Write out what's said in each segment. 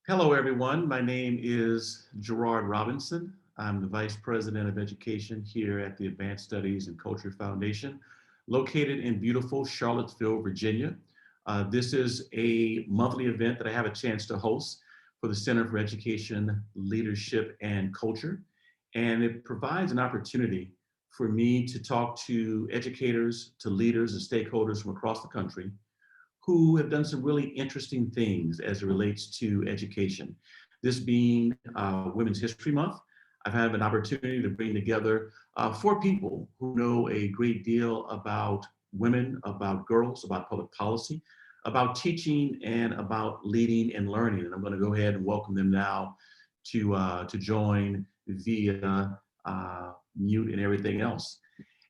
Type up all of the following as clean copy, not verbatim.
Hello, everyone. My name is Gerard Robinson. I'm the Vice President of Education here at the Advanced Studies and Culture Foundation, located in beautiful Charlottesville, Virginia. This is a monthly event that I have a chance to host for the Center for Education, Leadership, and Culture. And it provides an opportunity for me to talk to educators, to leaders, and stakeholders from across the country who have done some really interesting things as it relates to education. This being Women's History Month, I've had an opportunity to bring together four people who know a great deal about women, about girls, about public policy, about teaching, and about leading and learning. And I'm going to go ahead and welcome them now to join via mute and everything else.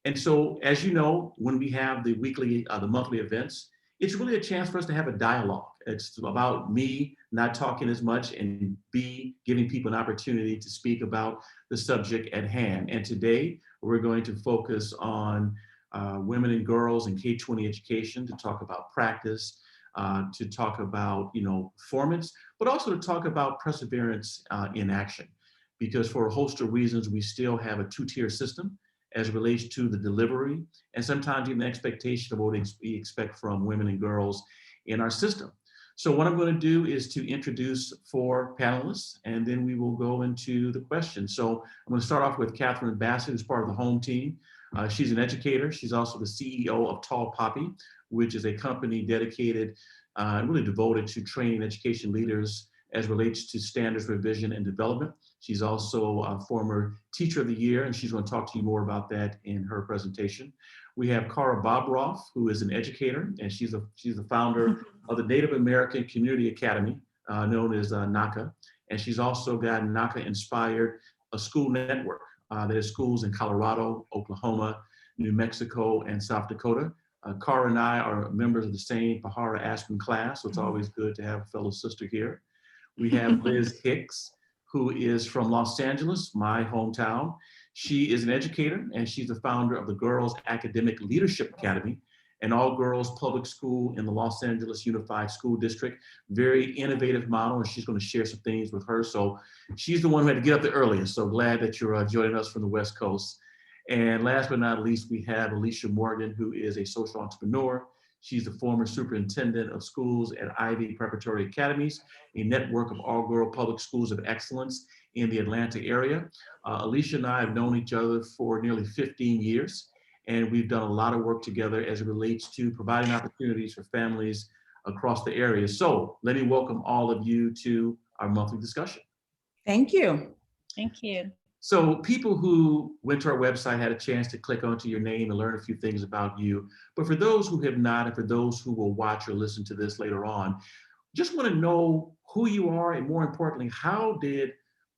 And so, as you know, when we have the monthly events, it's really a chance for us to have a dialogue. It's about me not talking as much and B, giving people an opportunity to speak about the subject at hand. And today, we're going to focus on women and girls in K-20 education, to talk about practice, to talk about, performance, but also to talk about perseverance in action. Because for a host of reasons, we still have a two-tier system as it relates to the delivery and sometimes even the expectation of what we expect from women and girls in our system. So what I'm going to do is to introduce four panelists, and then we will go into the questions. So I'm going to start off with Katherine Bassett, who's part of the home team. She's an educator. She's also the CEO of Tall Poppy, which is a company dedicated and really devoted to training education leaders as relates to standards revision and development. She's also a former Teacher of the Year, and she's going to talk to you more about that in her presentation. We have Cara Bobroff, who is an educator, and she's the founder of the Native American Community Academy, known as NACA. And she's also got NACA-Inspired School Network. That is schools in Colorado, Oklahoma, New Mexico, and South Dakota. Cara and I are members of the same Pahara Aspen class, so it's always good to have a fellow sister here. We have Liz Hicks, who is from Los Angeles, my hometown. She is an educator, and she's the founder of the Girls Academic Leadership Academy, an all-girls public school in the Los Angeles Unified School District. Very innovative model, and she's going to share some things with her. So she's the one who had to get up the earliest, so glad that you're joining us from the West Coast. And last but not least, we have Alicia Morgan, who is a social entrepreneur. She's the former superintendent of schools at Ivy Preparatory Academies, a network of all-girl public schools of excellence in the Atlanta area. Alicia and I have known each other for nearly 15 years, and we've done a lot of work together as it relates to providing opportunities for families across the area. So let me welcome all of you to our monthly discussion. Thank you. Thank you. So people who went to our website had a chance to click onto your name and learn a few things about you. But for those who have not, and for those who will watch or listen to this later on, just want to know who you are, and more importantly, how did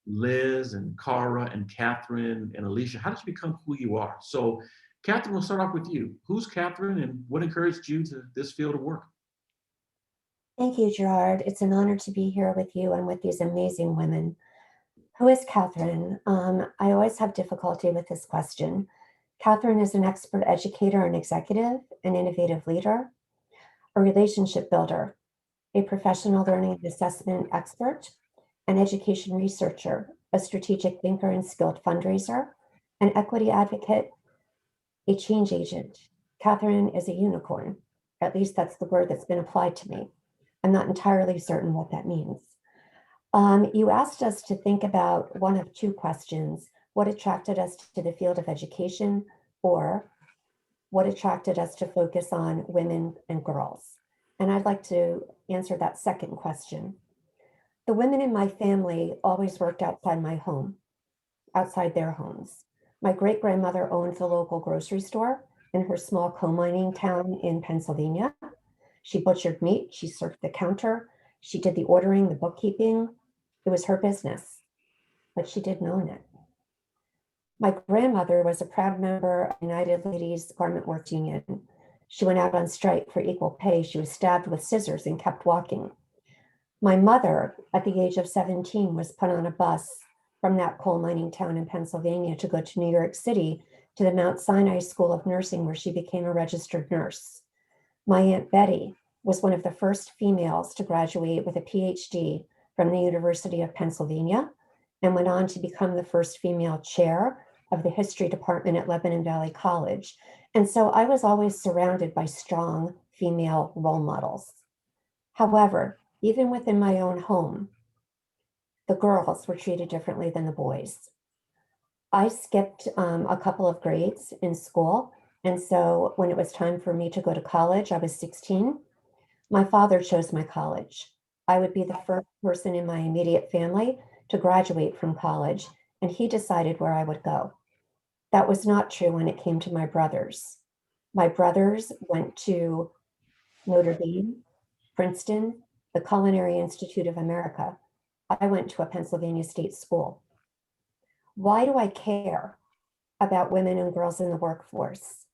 Liz and Cara and Katherine and Alicia, how did you become who you are? So Katherine, we'll start off with you. Who's Katherine, and what encouraged you to this field of work? Thank you, Gerard. It's an honor to be here with you and with these amazing women. Who is Katherine? I always have difficulty with this question. Katherine is an expert educator and executive, an innovative leader, a relationship builder, a professional learning and assessment expert, an education researcher, a strategic thinker and skilled fundraiser, an equity advocate, a change agent. Katherine is a unicorn. At least that's the word that's been applied to me. I'm not entirely certain what that means. You asked us to think about one of two questions: what attracted us to the field of education, or what attracted us to focus on women and girls? And I'd like to answer that second question. The women in my family always worked outside my home, outside their homes. My great-grandmother owned the local grocery store in her small coal mining town in Pennsylvania. She butchered meat, she served the counter, she did the ordering, the bookkeeping. It was her business, but she didn't own it. My grandmother was a proud member of the United Ladies Garment Workers Union. She went out on strike for equal pay. She was stabbed with scissors and kept walking. My mother, at the age of 17, was put on a bus from that coal mining town in Pennsylvania to go to New York City to the Mount Sinai School of Nursing, where she became a registered nurse. My Aunt Betty was one of the first females to graduate with a PhD from the University of Pennsylvania and went on to become the first female chair of the history department at Lebanon Valley College. And so I was always surrounded by strong female role models. However, even within my own home, the girls were treated differently than the boys. I skipped a couple of grades in school. And so when it was time for me to go to college, I was 16. My father chose my college. I would be the first person in my immediate family to graduate from college, and he decided where I would go. That was not true when it came to my brothers. My brothers went to Notre Dame, Princeton, the Culinary Institute of America. I went to a Pennsylvania state school. Why do I care about women and girls in the workforce?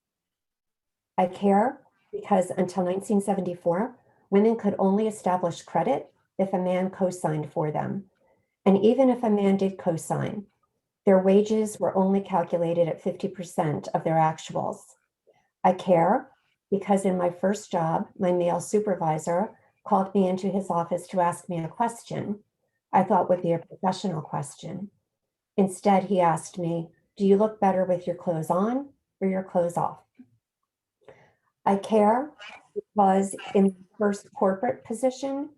I care because until 1974, women could only establish credit if a man co-signed for them. And even if a man did co-sign, their wages were only calculated at 50% of their actuals. I care because in my first job, my male supervisor called me into his office to ask me a question I thought would be a professional question. Instead, he asked me, "Do you look better with your clothes on or your clothes off?" I care because in my first corporate position,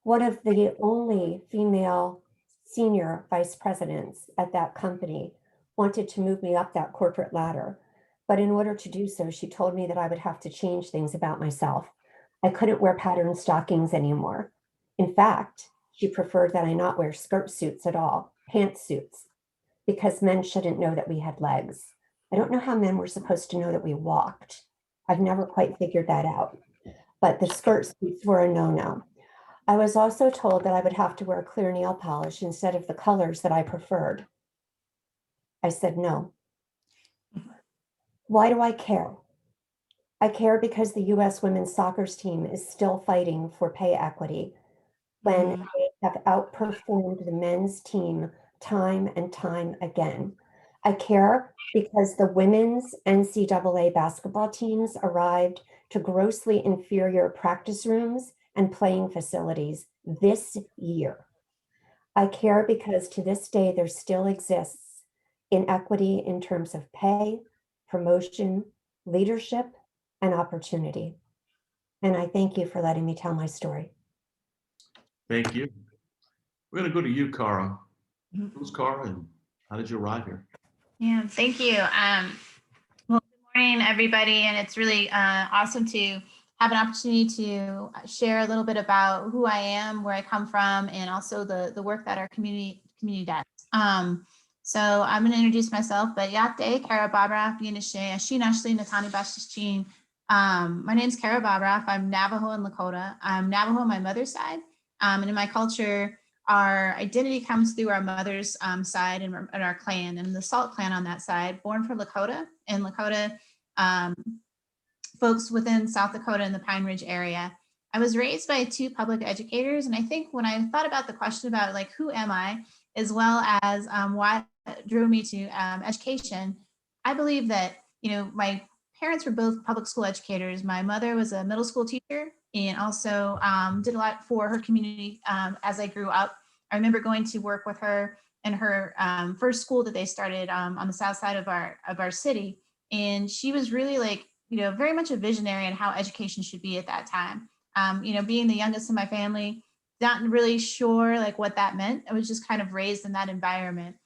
one of the only female senior vice presidents at that company wanted to move me up that corporate ladder. But in order to do so, she told me that I would have to change things about myself. I couldn't wear patterned stockings anymore. In fact, she preferred that I not wear skirt suits at all, pantsuits, because men shouldn't know that we had legs. I don't know how men were supposed to know that we walked. I've never quite figured that out. But the skirt suits were a no-no. I was also told that I would have to wear clear nail polish instead of the colors that I preferred. I said no. Why do I care? I care because the US women's soccer team is still fighting for pay equity when they have outperformed the men's team time and time again. I care because the women's NCAA basketball teams arrived to grossly inferior practice rooms and playing facilities this year. I care because to this day, there still exists inequity in terms of pay, promotion, leadership, and opportunity. And I thank you for letting me tell my story. Thank you. We're going to go to you, Cara. Who's Cara and how did you arrive here? Yeah, thank you. Well, good morning, everybody. And it's really awesome to have an opportunity to share a little bit about who I am, where I come from, and also the work that our community does. So I'm going to introduce myself, but Yate, Kara Bobroff, Yinashe, Ashin Ashley, Natani Bashichin. My name's Kara Bobroff. I'm Navajo and Lakota. I'm Navajo on my mother's side. And in my culture, our identity comes through our mother's side and our clan, and the Salt clan on that side, born from Lakota, and Lakota folks within South Dakota in the Pine Ridge area. I was raised by two public educators, and I think when I thought about the question about like, who am I, as well as what drew me to education, I believe that, you know, my parents were both public school educators. My mother was a middle school teacher and also did a lot for her community as I grew up. I remember going to work with her in her first school that they started on the south side of our city. And she was really like, you know, very much a visionary on how education should be at that time. You know, being the youngest in my family, not really sure like what that meant. I was just kind of raised in that environment.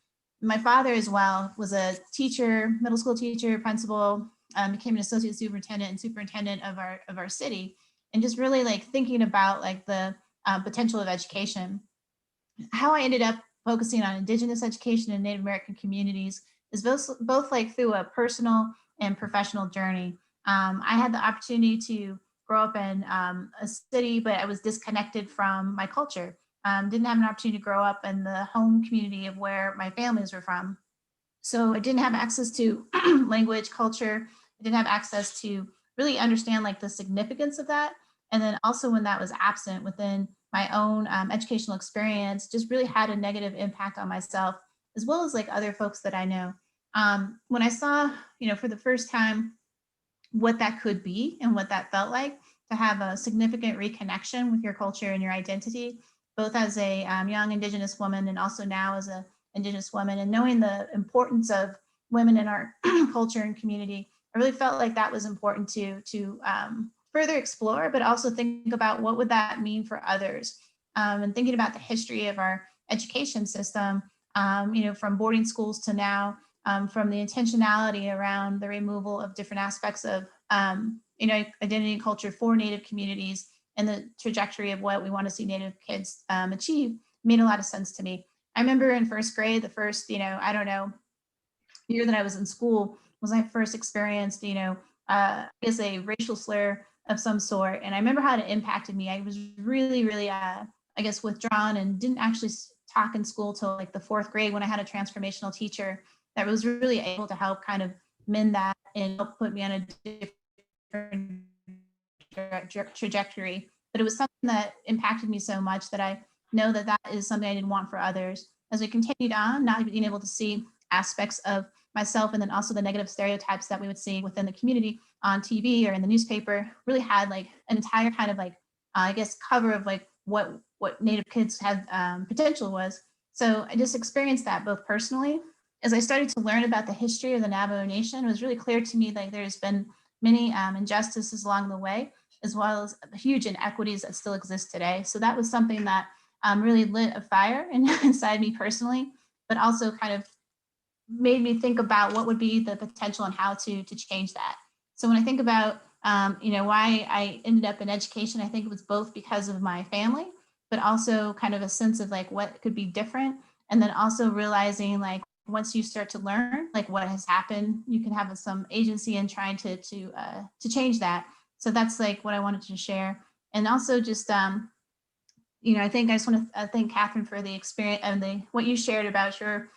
My father as well was a teacher, middle school teacher, principal, became an associate superintendent and superintendent of our city, and just really like thinking about like the potential of education. How I ended up focusing on Indigenous education in Native American communities is both like through a personal and professional journey. I had the opportunity to grow up in a city, but I was disconnected from my culture. Didn't have an opportunity to grow up in the home community of where my families were from. So I didn't have access to language, culture. I didn't have access to really understand like the significance of that. And then also when that was absent within my own educational experience, just really had a negative impact on myself, as well as like other folks that I know. When I saw, you know, for the first time, what that could be and what that felt like to have a significant reconnection with your culture and your identity, both as a young Indigenous woman and also now as a Indigenous woman, and knowing the importance of women in our culture and community, I really felt like that was important to further explore, but also think about what would that mean for others. And thinking about the history of our education system, from boarding schools to now, from the intentionality around the removal of different aspects of, identity and culture for Native communities and the trajectory of what we want to see Native kids achieve made a lot of sense to me. I remember in first grade, the first, year that I was in school was my first experienced, I guess a racial slur of some sort. And I remember how it impacted me. I was really, really, withdrawn and didn't actually talk in school till like the fourth grade when I had a transformational teacher that was really able to help kind of mend that and help put me on a different trajectory. But it was something that impacted me so much that I know that that is something I didn't want for others. As we continued on, not being able to see aspects of myself and then also the negative stereotypes that we would see within the community on TV or in the newspaper really had like an entire kind of cover of like what Native kids had potential was. So I just experienced that both personally. As I started to learn about the history of the Navajo Nation, it was really clear to me that there's been many injustices along the way, as well as huge inequities that still exist today. So that was something that really lit a fire inside me personally, but also kind of made me think about what would be the potential and how to change that. So when I think about why I ended up in education, I think it was both because of my family, but also kind of a sense of like what could be different. And then also realizing like once you start to learn like what has happened, you can have some agency in trying to change that. So that's like what I wanted to share. And also just I think I just want to thank Katherine for the experience and what you shared about your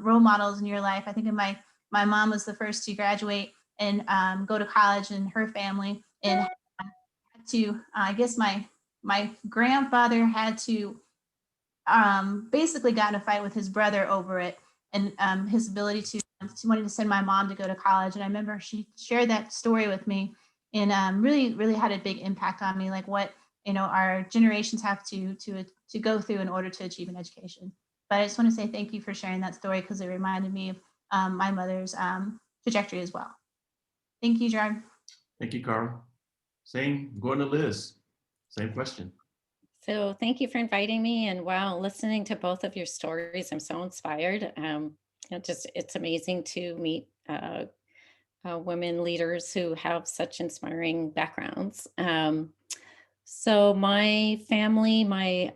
role models in your life. I think my mom was the first to graduate and go to college in her family, and had to I guess my grandfather had to basically got in a fight with his brother over it, and his ability to wanting to send my mom to go to college. And I remember she shared that story with me, and really had a big impact on me, like what our generations have to go through in order to achieve an education. But I just want to say thank you for sharing that story because it reminded me of my mother's trajectory as well. Thank you, Gerard. Thank you, Carl. Same, going to Liz. Same question. So thank you for inviting me. And wow, listening to both of your stories, I'm so inspired. It's amazing to meet women leaders who have such inspiring backgrounds. So my family, my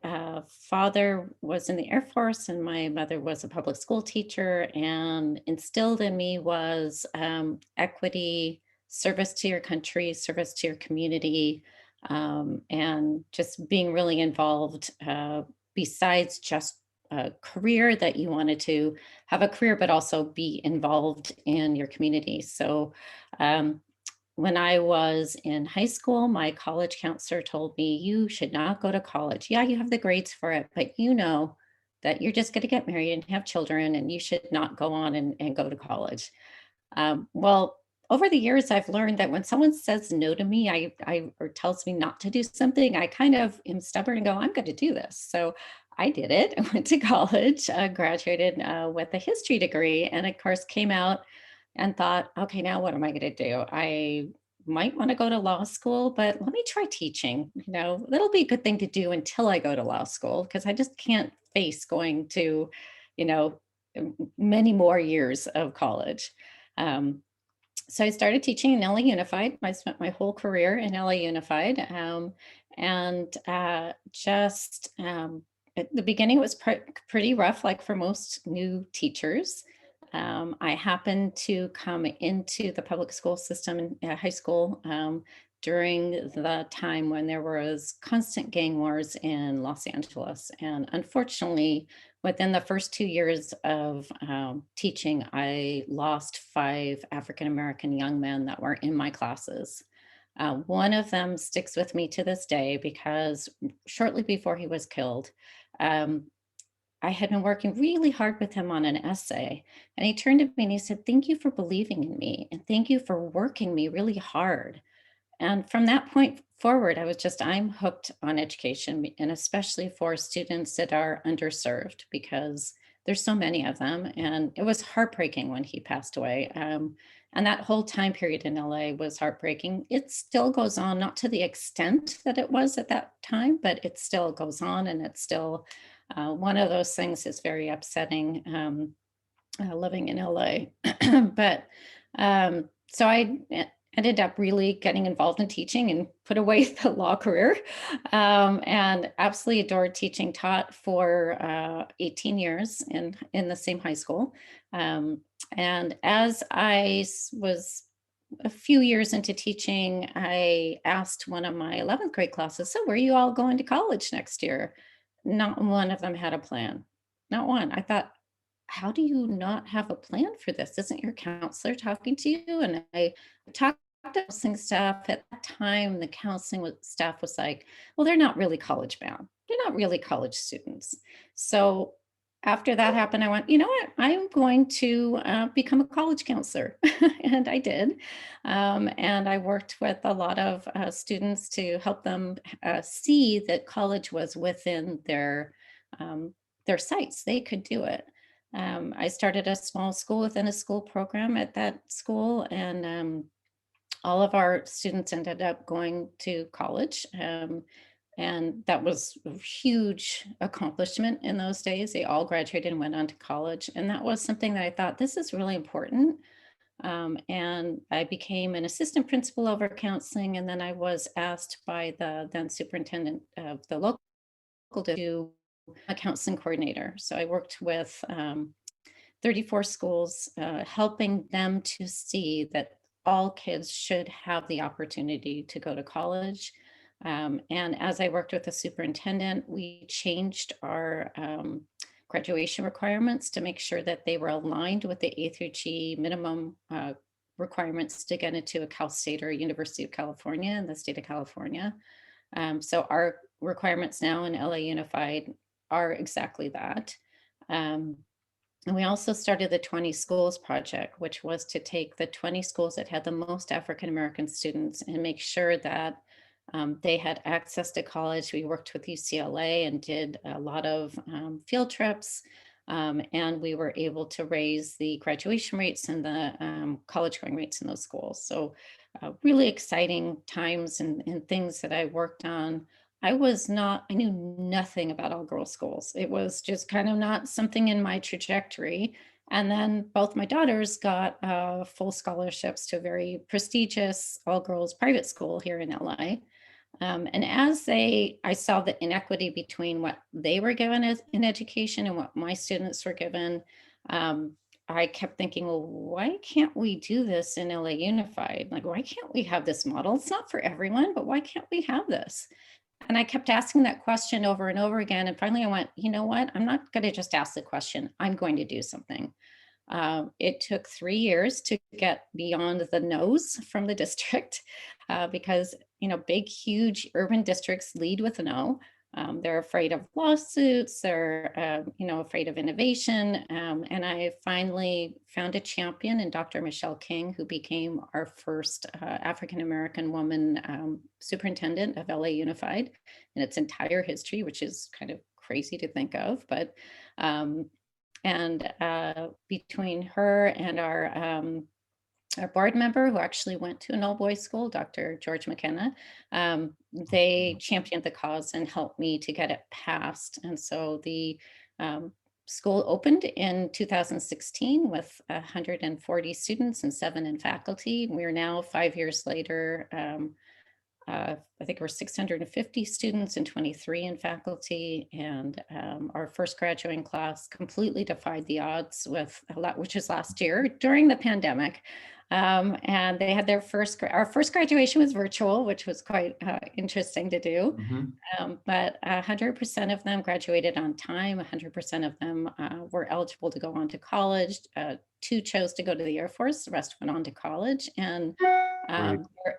father was in the Air Force and my mother was a public school teacher, and instilled in me was equity, service to your country, service to your community, and just being really involved besides just a career, that you wanted to have a career, but also be involved in your community. So when I was in high school, my college counselor told me, you should not go to college. Yeah, you have the grades for it, but you know that you're just going to get married and have children, and you should not go on and go to college. Well, over the years, I've learned that when someone says no to me, or tells me not to do something, I kind of am stubborn and go, I'm going to do this. So I did it. I went to college, graduated with a history degree, and of course came out and thought, okay, now what am I going to do? I might want to go to law school, but let me try teaching. That'll be a good thing to do until I go to law school, because I just can't face going to, many more years of college. So I started teaching in LA Unified. I spent my whole career in LA Unified. At the beginning, it was pretty rough, like for most new teachers. I happened to come into the public school system in high school during the time when there was constant gang wars in Los Angeles. And unfortunately, within the first 2 years of teaching, I lost 5 African-American young men that were in my classes. One of them sticks with me to this day because shortly before he was killed, I had been working really hard with him on an essay, and he turned to me and he said, thank you for believing in me, and thank you for working me really hard. And from that point forward, I'm hooked on education, and especially for students that are underserved, because there's so many of them. And it was heartbreaking when he passed away. And that whole time period in LA was heartbreaking. It still goes on, not to the extent that it was at that time, but it still goes on. And it's still one of those things that's very upsetting, living in LA. But so I ended up really getting involved in teaching and put away the law career, and absolutely adored teaching. Taught for 18 years in the same high school. And as I was a few years into teaching, I asked one of my 11th grade classes, so where are you all going to college next year? Not one of them had a plan. Not one. I thought, how do you not have a plan for this? Isn't your counselor talking to you? And I talked to counseling staff at that time. The counseling staff was like, well, they're not really college bound. They're not really college students. So after that happened, I went, you know what? I'm going to become a college counselor. And I did. And I worked with a lot of students to help them see that college was within their sights. They could do it. I started a small school within a school program at that school, and all of our students ended up going to college. And that was a huge accomplishment in those days. They all graduated and went on to college. And that was something that I thought, this is really important. And I became an assistant principal over counseling. And then I was asked by the then superintendent of the local to do a counseling coordinator. So I worked with 34 schools, helping them to see that all kids should have the opportunity to go to college. And as I worked with the superintendent, we changed our graduation requirements to make sure that they were aligned with the A through G minimum requirements to get into a Cal State or University of California in the state of California. So our requirements now in LA Unified are exactly that. And we also started the 20 Schools Project, which was to take the 20 schools that had the most African-American students and make sure that they had access to college. We worked with UCLA and did a lot of field trips, and we were able to raise the graduation rates and the college going rates in those schools. So really exciting times and things that I worked on. I knew nothing about all girls schools. It was just kind of not something in my trajectory. And then both my daughters got full scholarships to a very prestigious all girls private school here in LA. And as I saw the inequity between what they were given in education and what my students were given, I kept thinking, well, why can't we do this in LA Unified? Like, why can't we have this model? It's not for everyone, but why can't we have this? And I kept asking that question over and over again. And finally I went, you know what? I'm not going to just ask the question. I'm going to do something. It took 3 years to get beyond the no's from the district because, big, huge urban districts lead with a no. They're afraid of lawsuits. They're, afraid of innovation. And I finally found a champion in Dr. Michelle King, who became our first African-American woman superintendent of LA Unified in its entire history, which is kind of crazy to think of. But between her and our board member, who actually went to an all-boys school, Dr. George McKenna, they championed the cause and helped me to get it passed. And so the school opened in 2016 with 140 students and 7 in faculty. We're now 5 years later. I think we're 650 students and 23 in faculty, and our first graduating class completely defied the odds with a lot, which is last year during the pandemic. And they had our first graduation was virtual, which was quite interesting to do. But 100% of them graduated on time. 100% of them were eligible to go on to college. 2 chose to go to the Air Force. The rest went on to college. And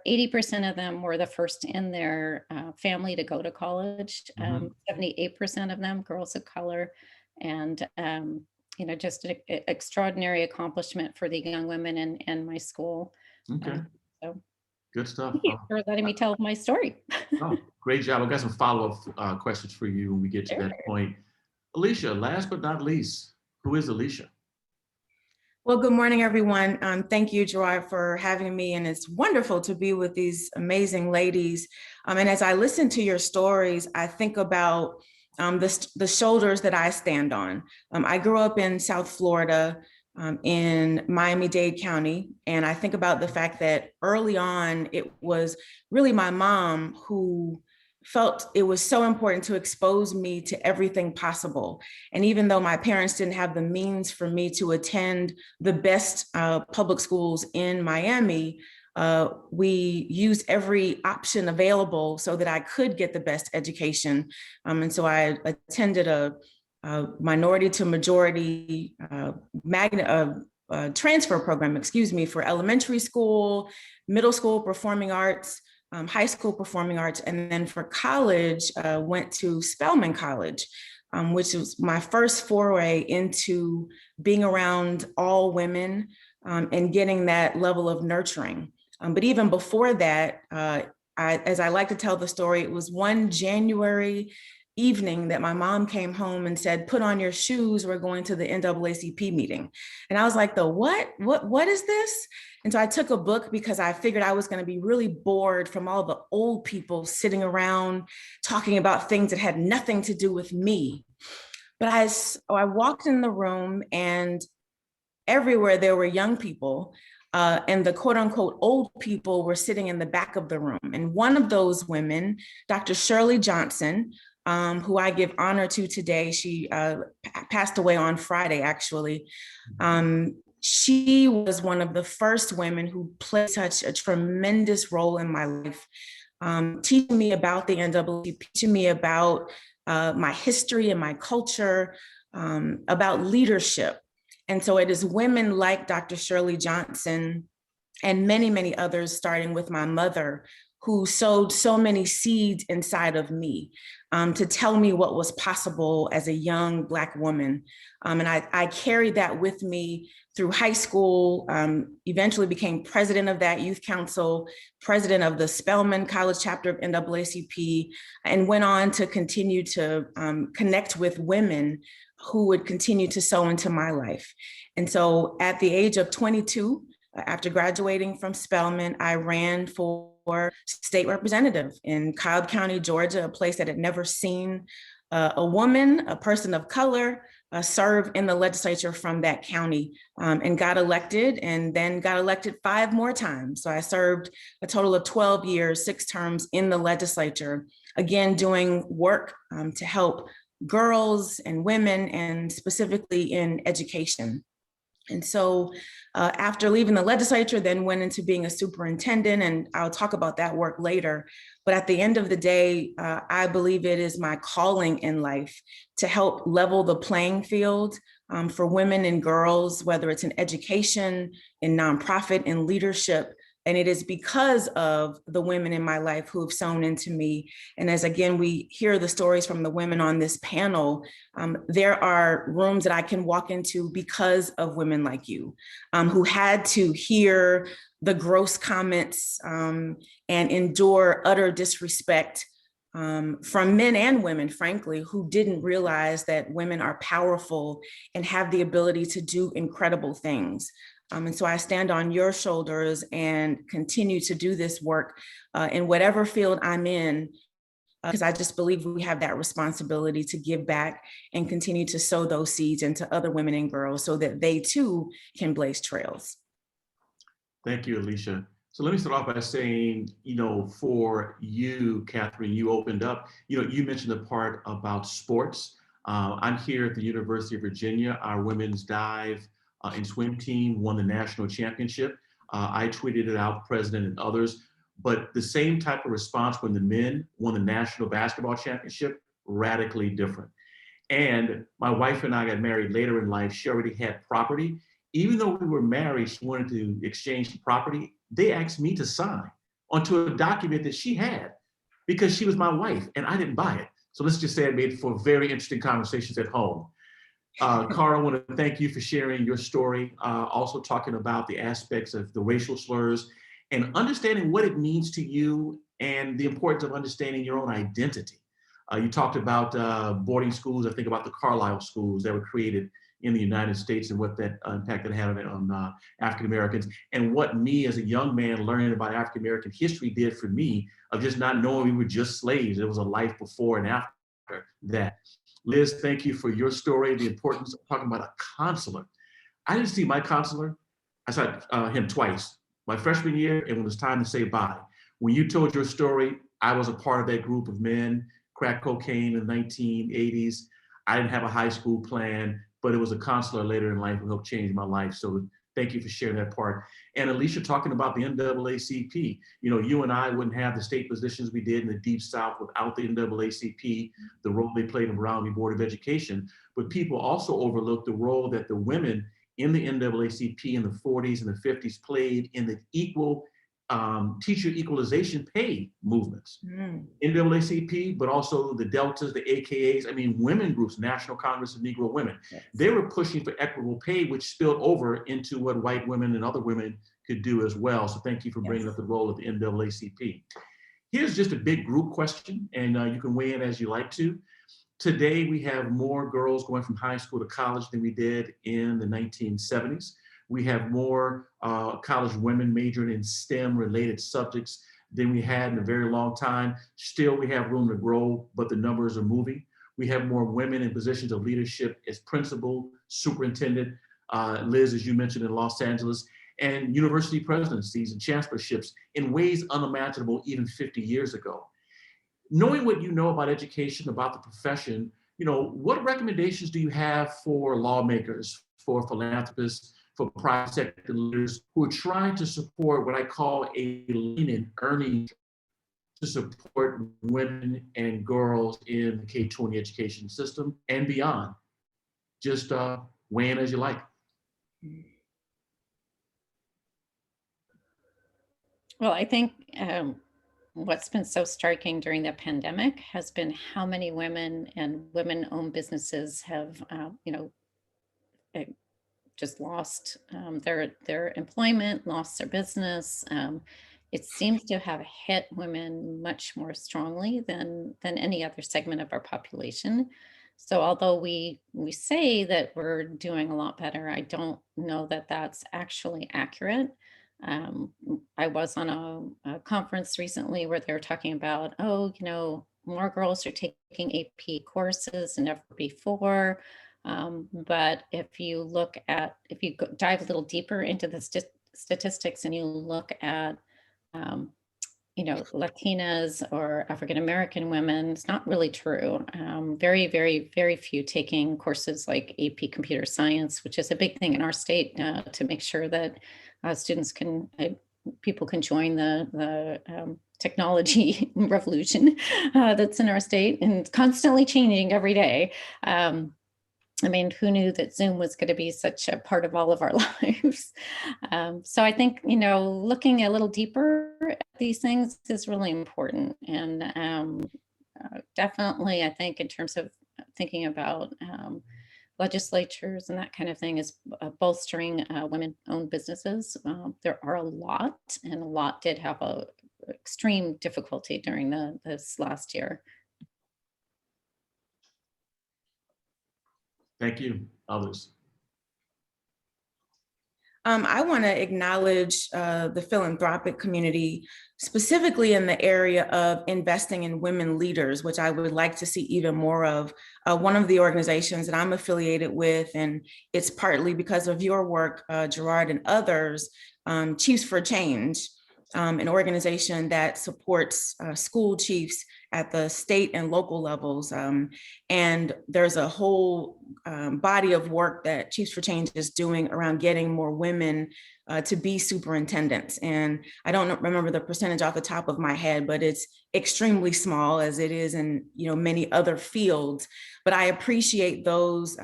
80% of them were the first in their family to go to college. 78% of them girls of color. And just an extraordinary accomplishment for the young women in my school. Okay. So Good stuff. Thank you for letting me tell my story. Oh, great job. I've got some follow-up questions for you when we get to Sure. that point. Alicia, last but not least, who is Alicia? Well, good morning, everyone. Thank you, Gerard, for having me. And it's wonderful to be with these amazing ladies. And as I listen to your stories, I think about the shoulders that I stand on. I grew up in South Florida, in Miami-Dade County. And I think about the fact that early on, it was really my mom who felt it was so important to expose me to everything possible. And even though my parents didn't have the means for me to attend the best public schools in Miami, we used every option available so that I could get the best education. And so I attended a minority to majority transfer program, for elementary school, middle school performing arts, high school performing arts, and then for college, went to Spelman College, which was my first foray into being around all women and getting that level of nurturing. But even before that, as I like to tell the story, it was one January evening that my mom came home and said, "Put on your shoes, we're going to the NAACP meeting." And I was like, what is this? And so I took a book because I figured I was going to be really bored from all the old people sitting around talking about things that had nothing to do with me. But I walked in the room, and everywhere there were young people, and the quote unquote old people were sitting in the back of the room. And one of those women, Dr. Shirley Johnson, who I give honor to today, she passed away on Friday, actually. She was one of the first women who played such a tremendous role in my life, teaching me about the NAACP, teaching me about my history and my culture, about leadership. And so it is women like Dr. Shirley Johnson and many, many others, starting with my mother, who sowed so many seeds inside of me to tell me what was possible as a young Black woman. And I carried that with me through high school, eventually became president of that youth council, president of the Spelman College chapter of NAACP, and went on to continue to connect with women who would continue to sow into my life. And so at the age of 22, after graduating from Spelman, I ran for state representative in Cobb County, Georgia, a place that had never seen a woman, a person of color, serve in the legislature from that county, and got elected, and then got elected 5 more times. So I served a total of 12 years, 6 terms in the legislature, again, doing work to help girls and women, and specifically in education. And so after leaving the legislature, then went into being a superintendent, and I'll talk about that work later. But at the end of the day, I believe it is my calling in life to help level the playing field for women and girls, whether it's in education, in nonprofit, in leadership. And it is because of the women in my life who have sown into me. And as again, we hear the stories from the women on this panel, there are rooms that I can walk into because of women like you, who had to hear the gross comments and endure utter disrespect from men and women, frankly, who didn't realize that women are powerful and have the ability to do incredible things. And so I stand on your shoulders and continue to do this work in whatever field I'm in, because I just believe we have that responsibility to give back and continue to sow those seeds into other women and girls so that they too can blaze trails. Thank you, Alicia. So let me start off by saying, for you, Katherine, you opened up, you mentioned the part about sports. I'm here at the University of Virginia. Our women's dive and swim team won the national championship. I tweeted it out, president and others, but the same type of response when the men won the national basketball championship, radically different. And my wife and I got married later in life. She already had property. Even though we were married, she wanted to exchange the property. They asked me to sign onto a document that she had because she was my wife and I didn't buy it. So let's just say it made for very interesting conversations at home. Cara, I want to thank you for sharing your story, also talking about the aspects of the racial slurs and understanding what it means to you and the importance of understanding your own identity. You talked about boarding schools. I think about the Carlisle schools that were created in the United States and what that impact it had on African Americans, and what me as a young man learning about African American history did for me, of just not knowing we were just slaves. There was a life before and after that. Liz, thank you for your story, the importance of talking about a counselor. I didn't see my counselor. I saw him twice, my freshman year and when it was time to say bye. When you told your story, I was a part of that group of men, crack cocaine in the 1980s. I didn't have a high school plan, but it was a counselor later in life who helped change my life. So thank you for sharing that part. And Alicia, talking about the NAACP, you know, you and I wouldn't have the state positions we did in the Deep South without the NAACP, the role they played in the Brown v. Board of Education. But people also overlook the role that the women in the NAACP in the 40s and the 50s played in the equal teacher equalization pay movements. NAACP, but also the Deltas, the AKAs, I mean, women groups, National Congress of Negro Women. Yes. They were pushing for equitable pay, which spilled over into what white women and other women could do as well. So thank you for bringing up the role of the NAACP. Here's just a big group question, and you can weigh in as you like to. Today, we have more girls going from high school to college than we did in the 1970s. We have more college women majoring in STEM-related subjects than we had in a very long time. Still, we have room to grow, but the numbers are moving. We have more women in positions of leadership as principal, superintendent, Liz, as you mentioned, in Los Angeles, and university presidencies and chancellorships in ways unimaginable even 50 years ago. Knowing what you know about education, about the profession, you know, what recommendations do you have for lawmakers, for philanthropists, for private sector leaders who are trying to support what I call a lean and earning to support women and girls in the K-20 education system and beyond? Just weigh in as you like. Well, I think what's been so striking during the pandemic has been how many women and women-owned businesses have, just lost their employment, lost their business. It seems to have hit women much more strongly than any other segment of our population. So although we say that we're doing a lot better, I don't know that that's actually accurate. I was on a conference recently where they were talking about, more girls are taking AP courses than ever before. But if you dive a little deeper into the statistics and you look at, Latinas or African-American women, it's not really true. Very, very, very few taking courses like AP Computer Science, which is a big thing in our state to make sure that people can join the technology revolution that's in our state, and it's constantly changing every day. I mean, who knew that Zoom was going to be such a part of all of our lives? So I think, looking a little deeper at these things is really important. And definitely, I think in terms of thinking about legislatures and that kind of thing is bolstering women-owned businesses. There are a lot, and a lot did have a extreme difficulty during this last year. Thank you. Others? I want to acknowledge the philanthropic community, specifically in the area of investing in women leaders, which I would like to see even more of. One of the organizations that I'm affiliated with, and it's partly because of your work, Gerard, and others, Chiefs for Change, an organization that supports school chiefs at the state and local levels. And there's a whole body of work that Chiefs for Change is doing around getting more women to be superintendents. And I don't remember the percentage off the top of my head, but it's extremely small, as it is in many other fields. But I appreciate those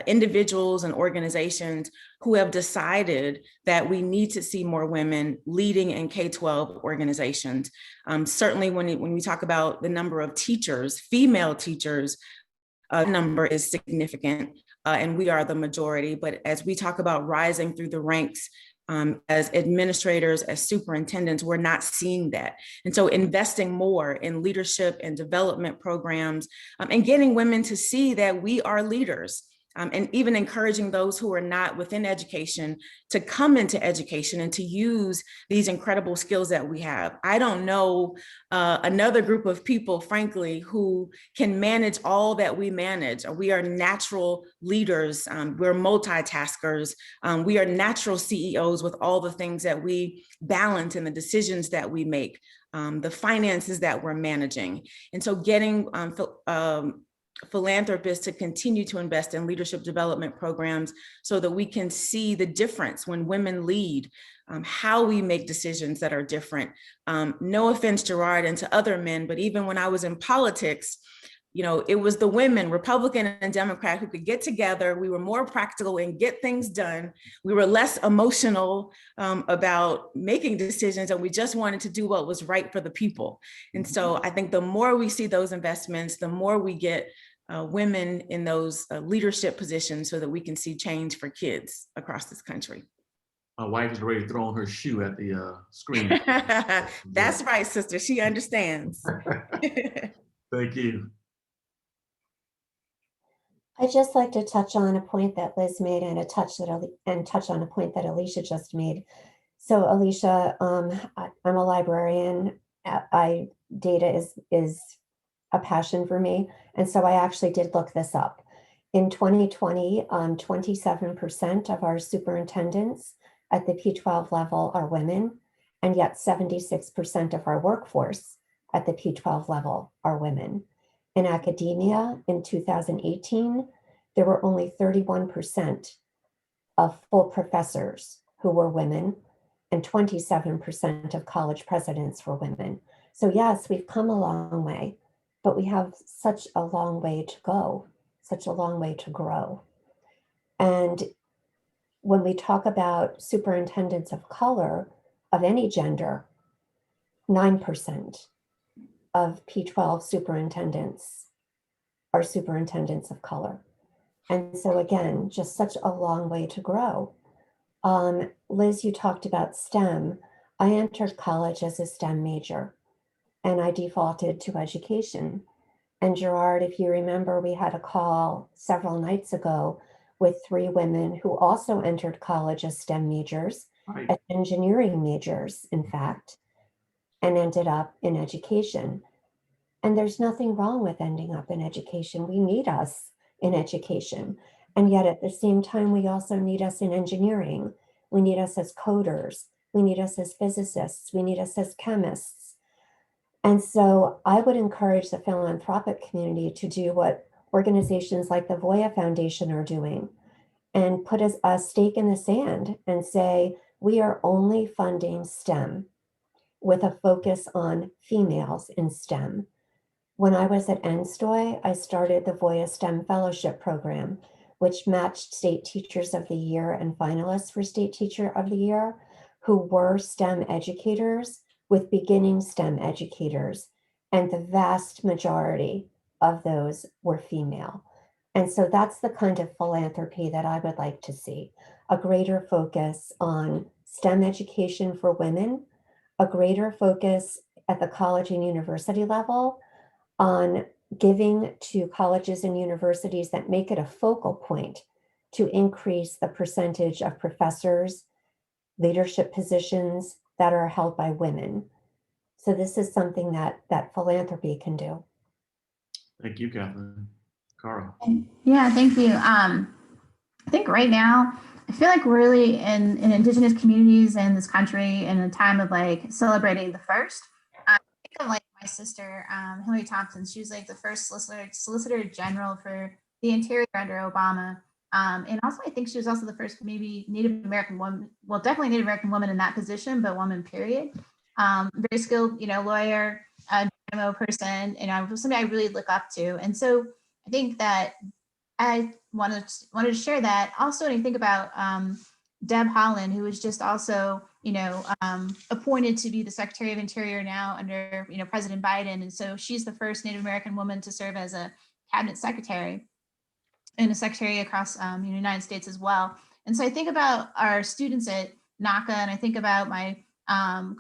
individuals and organizations who have decided that we need to see more women leading in K-12 organizations. Certainly when we talk about the number of teachers, female teachers, number is significant, and we are the majority. But as we talk about rising through the ranks as administrators, as superintendents, we're not seeing that. And so investing more in leadership and development programs, and getting women to see that we are leaders. And even encouraging those who are not within education to come into education and to use these incredible skills that we have. I don't know another group of people, frankly, who can manage all that we manage. We are natural leaders. We're multitaskers. We are natural CEOs with all the things that we balance and the decisions that we make, the finances that we're managing. And so getting philanthropists to continue to invest in leadership development programs so that we can see the difference when women lead, how we make decisions that are different. No offense, Gerard, and to other men, but even when I was in politics, you know, it was the women, Republican and Democrat, who could get together. We were more practical and get things done. We were less emotional about making decisions, and we just wanted to do what was right for the people. And so I think the more we see those investments, the more we get women in those leadership positions so that we can see change for kids across this country. My wife is ready to throw on her shoe at the screen. That's right, sister. She understands. Thank you. I'd just like to touch on a point that Liz made and touch on a point that Alicia just made. So Alicia, I'm a librarian. Data is a passion for me. And so I actually did look this up. In 2020, 27% of our superintendents at the P12 level are women, and yet 76% of our workforce at the P12 level are women. In academia, in 2018, there were only 31% of full professors who were women, and 27% of college presidents were women. So yes, we've come a long way, but we have such a long way to go, such a long way to grow. And when we talk about superintendents of color, of any gender, 9% of P12 superintendents are superintendents of color. And so again, just such a long way to grow. Liz, you talked about STEM. I entered college as a STEM major, and I defaulted to education. And Gerard, if you remember, we had a call several nights ago with 3 women who also entered college as STEM majors, Right. as engineering majors, in fact, and ended up in education. And there's nothing wrong with ending up in education. We need us in education. And yet at the same time, we also need us in engineering. We need us as coders. We need us as physicists. We need us as chemists. And so I would encourage the philanthropic community to do what organizations like the Voya Foundation are doing and put a stake in the sand and say, we are only funding STEM with a focus on females in STEM. When I was at NSTOY, I started the Voya STEM Fellowship Program, which matched State Teachers of the Year and finalists for State Teacher of the Year who were STEM educators with beginning STEM educators. And the vast majority of those were female. And so that's the kind of philanthropy that I would like to see, a greater focus on STEM education for women, a greater focus at the college and university level on giving to colleges and universities that make it a focal point to increase the percentage of professors, leadership positions that are held by women. So this is something that philanthropy can do. Thank you, Katherine. Carl. Yeah, thank you. I think right now, I feel like we're really in Indigenous communities in this country in a time of like celebrating the first. I think of like my sister, Hillary Thompson. She was like the first Solicitor General for the Interior under Obama. And also, I think she was also the first maybe Native American woman, well, definitely Native American woman in that position, but woman, period. Very skilled, lawyer, demo person, and somebody I really look up to. And so I think that I wanted to share that. Also, when you think about Deb Holland, who was just also, appointed to be the Secretary of Interior now under, President Biden. And so she's the first Native American woman to serve as a cabinet secretary and a secretary across the United States as well. And so I think about our students at NACA, and I think about my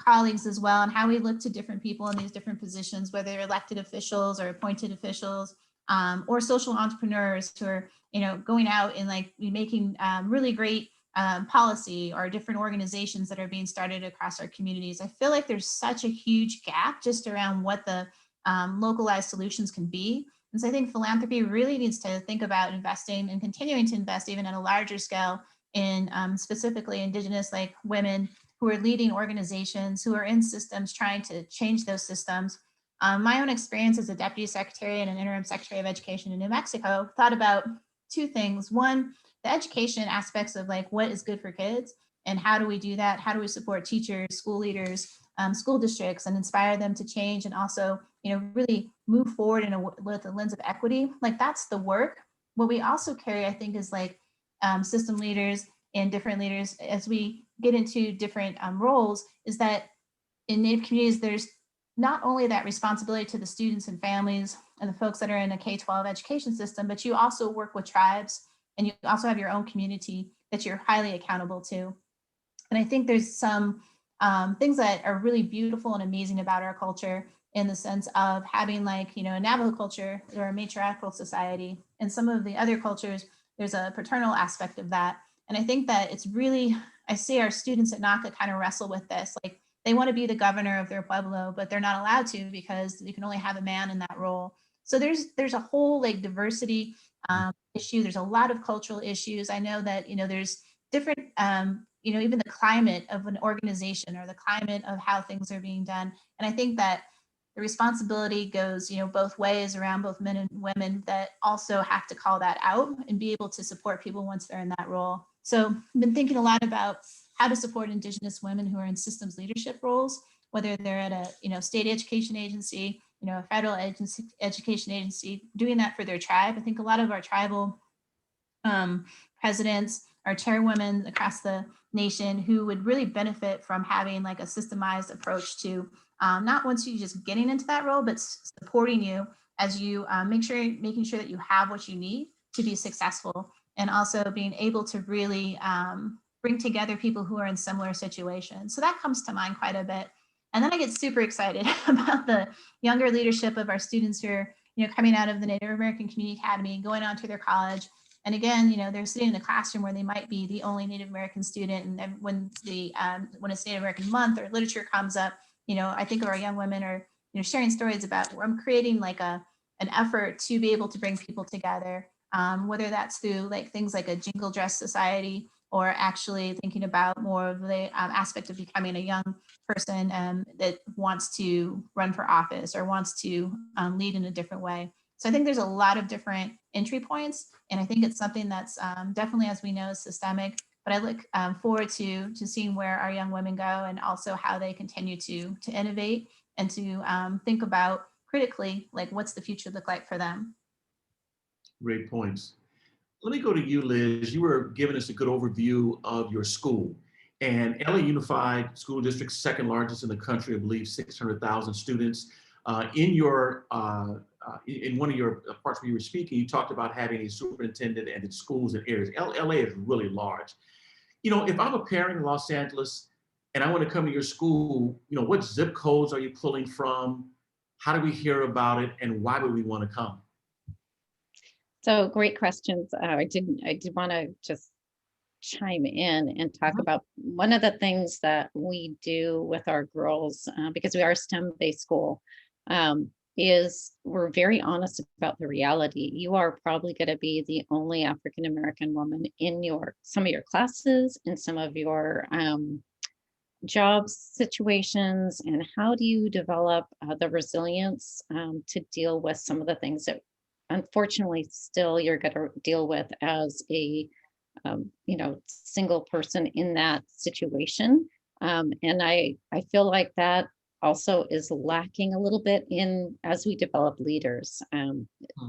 colleagues as well, and how we look to different people in these different positions, whether they're elected officials or appointed officials, or social entrepreneurs who are, going out and like making really great policy, or different organizations that are being started across our communities. I feel like there's such a huge gap just around what the localized solutions can be. And so I think philanthropy really needs to think about investing and continuing to invest even at a larger scale in specifically Indigenous like women who are leading organizations, who are in systems trying to change those systems. My own experience as a deputy secretary and an interim secretary of education in New Mexico thought about two things. One, the education aspects of like what is good for kids and how do we do that? How do we support teachers, school leaders, school districts, and inspire them to change, and also, really move forward with a lens of equity. Like that's the work. What we also carry, I think, is like system leaders and different leaders as we get into different roles, is that in Native communities, there's not only that responsibility to the students and families and the folks that are in a K-12 education system, but you also work with tribes, and you also have your own community that you're highly accountable to. And I think there's some things that are really beautiful and amazing about our culture, in the sense of having like, a Navajo culture or a matriarchal society. And some of the other cultures, there's a paternal aspect of that. And I think that it's really, I see our students at NACA kind of wrestle with this. Like they want to be the governor of their pueblo, but they're not allowed to because you can only have a man in that role. So there's a whole like diversity issue. There's a lot of cultural issues. I know that, there's different, even the climate of an organization or the climate of how things are being done. And I think that the responsibility goes, both ways around both men and women that also have to call that out and be able to support people once they're in that role. So I've been thinking a lot about how to support Indigenous women who are in systems leadership roles, whether they're at a, state education agency, a federal education agency, doing that for their tribe. I think a lot of our tribal presidents or chairwomen across the nation who would really benefit from having like a systemized approach to not once you just getting into that role, but supporting you as you making sure that you have what you need to be successful, and also being able to really bring together people who are in similar situations. So that comes to mind quite a bit. And then I get super excited about the younger leadership of our students who are, coming out of the Native American Community Academy, going on to their college. And again, they're sitting in a classroom where they might be the only Native American student. And then when it's Native American Month or literature comes up, I think of our young women are, sharing stories about where I'm creating like an effort to be able to bring people together, whether that's through like things like a jingle dress society, or actually thinking about more of the aspect of becoming a young person that wants to run for office or wants to lead in a different way. So I think there's a lot of different entry points, and I think it's something that's definitely, as we know, systemic. But I look forward to seeing where our young women go, and also how they continue to innovate and to think about critically, like what's the future look like for them. Great points. Let me go to you, Liz. You were giving us a good overview of your school. And LA Unified School District, second largest in the country, I believe 600,000 students. In one of your parts where you were speaking, you talked about having a superintendent and its schools and areas. LA is really large. If I'm a parent in Los Angeles and I want to come to your school, what zip codes are you pulling from? How do we hear about it, and why would we want to come? So great questions. I did want to just chime in and talk about one of the things that we do with our girls, because we are a STEM-based school, is we're very honest about the reality. You are probably going to be the only African-American woman in some of your classes, in some of your job situations. And how do you develop the resilience to deal with some of the things that unfortunately still you're going to deal with as a single person in that situation. And I feel like that also is lacking a little bit as we develop leaders.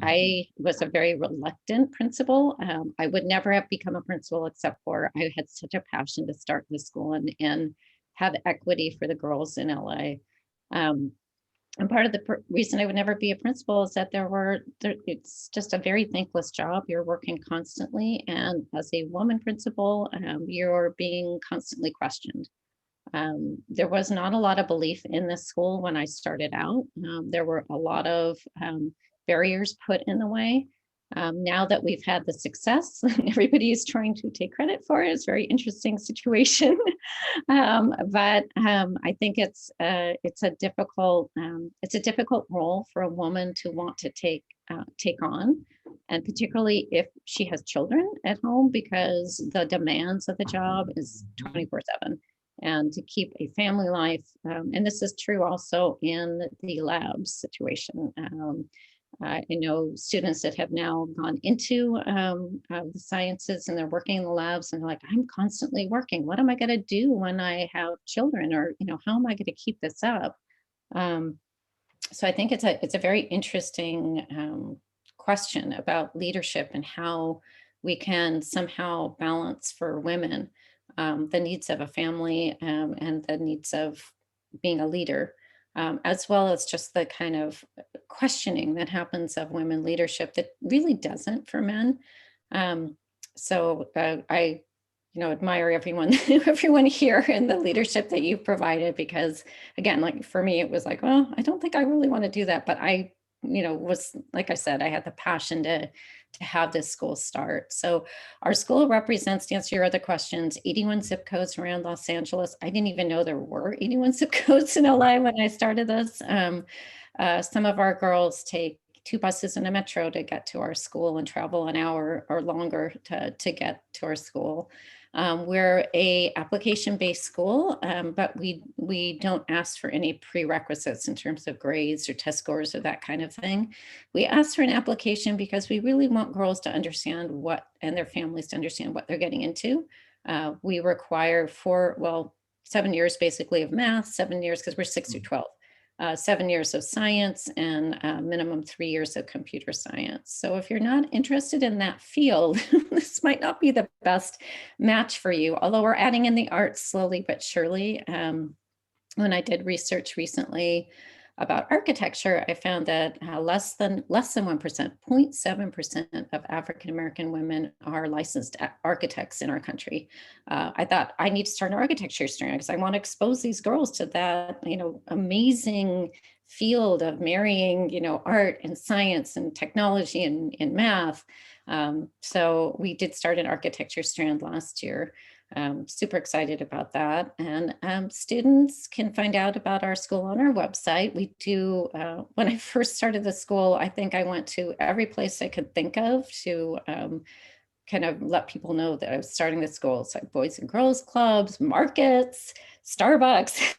I was a very reluctant principal. I would never have become a principal except for I had such a passion to start the school and have equity for the girls in LA. And part of the reason I would never be a principal is that it's just a very thankless job. You're working constantly. And as a woman principal, you're being constantly questioned. There was not a lot of belief in this school when I started out. There were a lot of barriers put in the way. Now that we've had the success, everybody is trying to take credit for it. It's a very interesting situation. But I think it's a difficult role for a woman to want to take on, and particularly if she has children at home, because the demands of the job is 24/7. And to keep a family life, and this is true also in the labs situation. I know students that have now gone into the sciences and they're working in the labs and they're like, I'm constantly working. What am I going to do when I have children? Or, how am I going to keep this up? So I think it's a very interesting question about leadership and how we can somehow balance for women the needs of a family and the needs of being a leader. As well as just the kind of questioning that happens of women leadership that really doesn't for men. So I, admire everyone here and the leadership that you've provided, because again, like for me, it was like, well, I don't think I really want to do that, but I, was, like I said, I had the passion to have this school start. So our school represents, to answer your other questions, 81 zip codes around Los Angeles. I didn't even know there were 81 zip codes in LA when I started this. Some of our girls take 2 buses and a metro to get to our school and travel an hour or longer to get to our school. We're a application-based school, but we don't ask for any prerequisites in terms of grades or test scores or that kind of thing. We ask for an application because we really want girls to understand and their families to understand what they're getting into. We require 7 years basically of math, 7 years because we're 6 through 12. 7 years of science, and minimum 3 years of computer science. So if you're not interested in that field, this might not be the best match for you, although we're adding in the arts slowly but surely. When I did research recently about architecture, I found that less than 1%, 0.7% of African-American women are licensed architects in our country. I thought I need to start an architecture student because I want to expose these girls to that, amazing field of marrying, art and science and technology and math. So we did start an architecture strand last year. Super excited about that. And students can find out about our school on our website. We do, when I first started the school, I think I went to every place I could think of to kind of let people know that I was starting the school. It's like Boys and Girls Clubs, markets, Starbucks.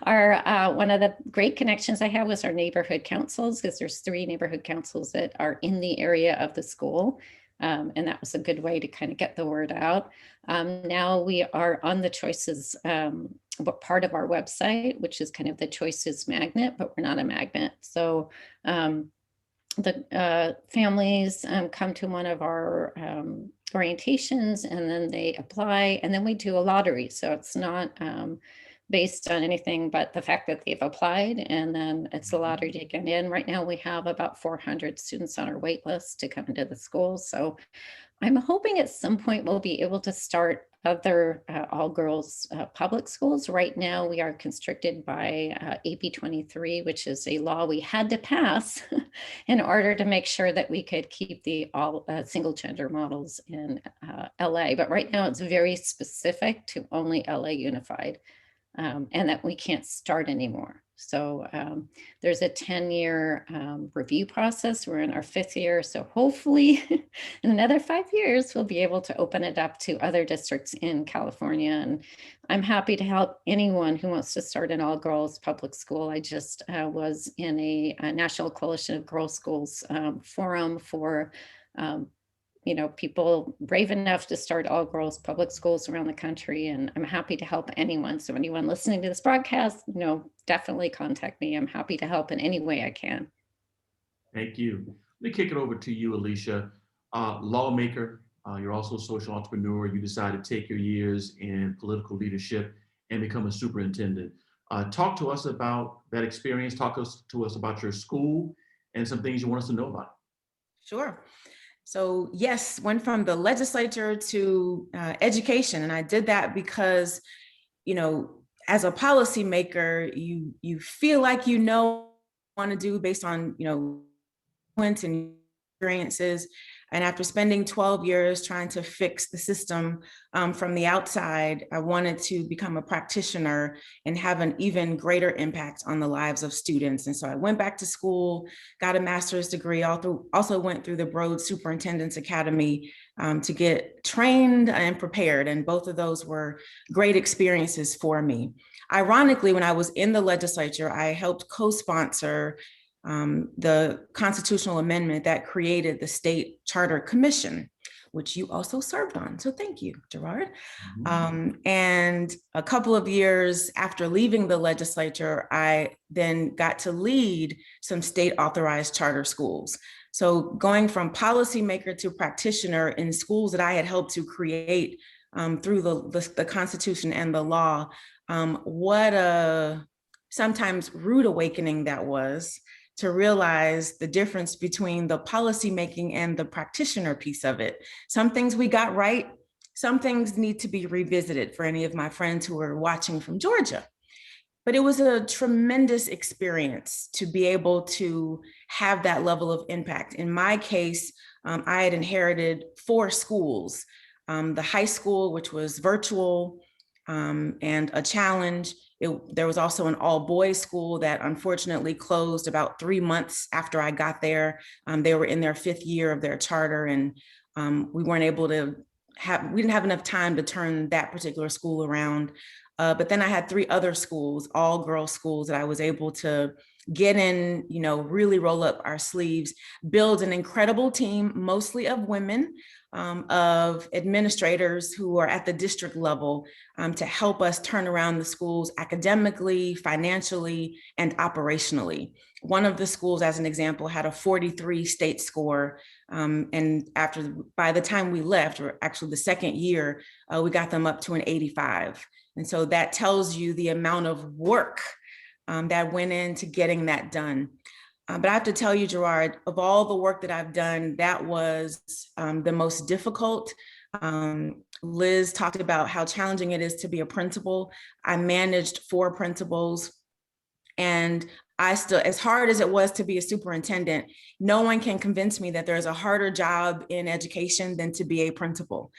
One of the great connections I have was our neighborhood councils, because there's 3 neighborhood councils that are in the area of the school. And that was a good way to kind of get the word out. Now we are on the choices, part of our website, which is kind of the choices magnet, but we're not a magnet. So the families come to one of our orientations, and then they apply, and then we do a lottery. So it's not based on anything but the fact that they've applied, and then it's a lottery to get in. Right now we have about 400 students on our wait list to come into the school. So I'm hoping at some point we'll be able to start other all-girls public schools. Right now we are constricted by AB 23, which is a law we had to pass in order to make sure that we could keep the all single gender models in LA. But right now it's very specific to only LA Unified. And that we can't start anymore. So there's a 10-year review process. We're in our 5th year. So hopefully in another 5 years, we'll be able to open it up to other districts in California. And I'm happy to help anyone who wants to start an all-girls public school. I just was in a National Coalition of Girls Schools forum for people brave enough to start all girls public schools around the country. And I'm happy to help anyone. So anyone listening to this broadcast, definitely contact me. I'm happy to help in any way I can. Thank you. Let me kick it over to you, Alicia. Lawmaker, you're also a social entrepreneur. You decided to take your years in political leadership and become a superintendent. Talk to us about that experience. Talk to us about your school and some things you want us to know about. Sure. So yes, went from the legislature to education. And I did that because, you know, as a policymaker, you feel like you know what you want to do based on, you know, and experiences. And after spending 12 years trying to fix the system from the outside, I wanted to become a practitioner and have an even greater impact on the lives of students. And so I went back to school, got a master's degree, also went through the Broad Superintendent's Academy to get trained and prepared. And both of those were great experiences for me. Ironically, when I was in the legislature, I helped co-sponsor the constitutional amendment that created the State Charter Commission, which you also served on. So thank you, Gerard. And a couple of years after leaving the legislature, I then got to lead some state authorized charter schools. So going from policymaker to practitioner in schools that I had helped to create through the Constitution and the law, what a sometimes rude awakening that was, to realize the difference between the policymaking and the practitioner piece of it. Some things we got right, some things need to be revisited for any of my friends who are watching from Georgia. But it was a tremendous experience to be able to have that level of impact. In my case, I had inherited 4 schools, the high school, which was virtual and a challenge. There was also an all-boys school that unfortunately closed about 3 months after I got there. They were in their 5th year of their charter, and we weren't able to we didn't have enough time to turn that particular school around. But then I had 3 other schools, all girls schools, that I was able to get in, you know, really roll up our sleeves, build an incredible team, mostly of women, of administrators who are at the district level to help us turn around the schools academically, financially, and operationally. One of the schools, as an example, had a 43 state score. And by the time we left, or actually the second year, we got them up to an 85. And so that tells you the amount of work that went into getting that done. But I have to tell you, Gerard, of all the work that I've done, that was the most difficult. Liz talked about how challenging it is to be a principal. I managed 4 principals, and I still, as hard as it was to be a superintendent, no one can convince me that there's a harder job in education than to be a principal.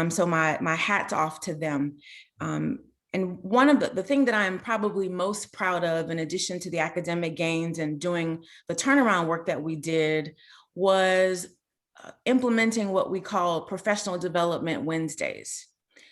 So my hat's off to them. And one of the thing that I'm probably most proud of, in addition to the academic gains and doing the turnaround work that we did, was implementing what we call Professional Development Wednesdays.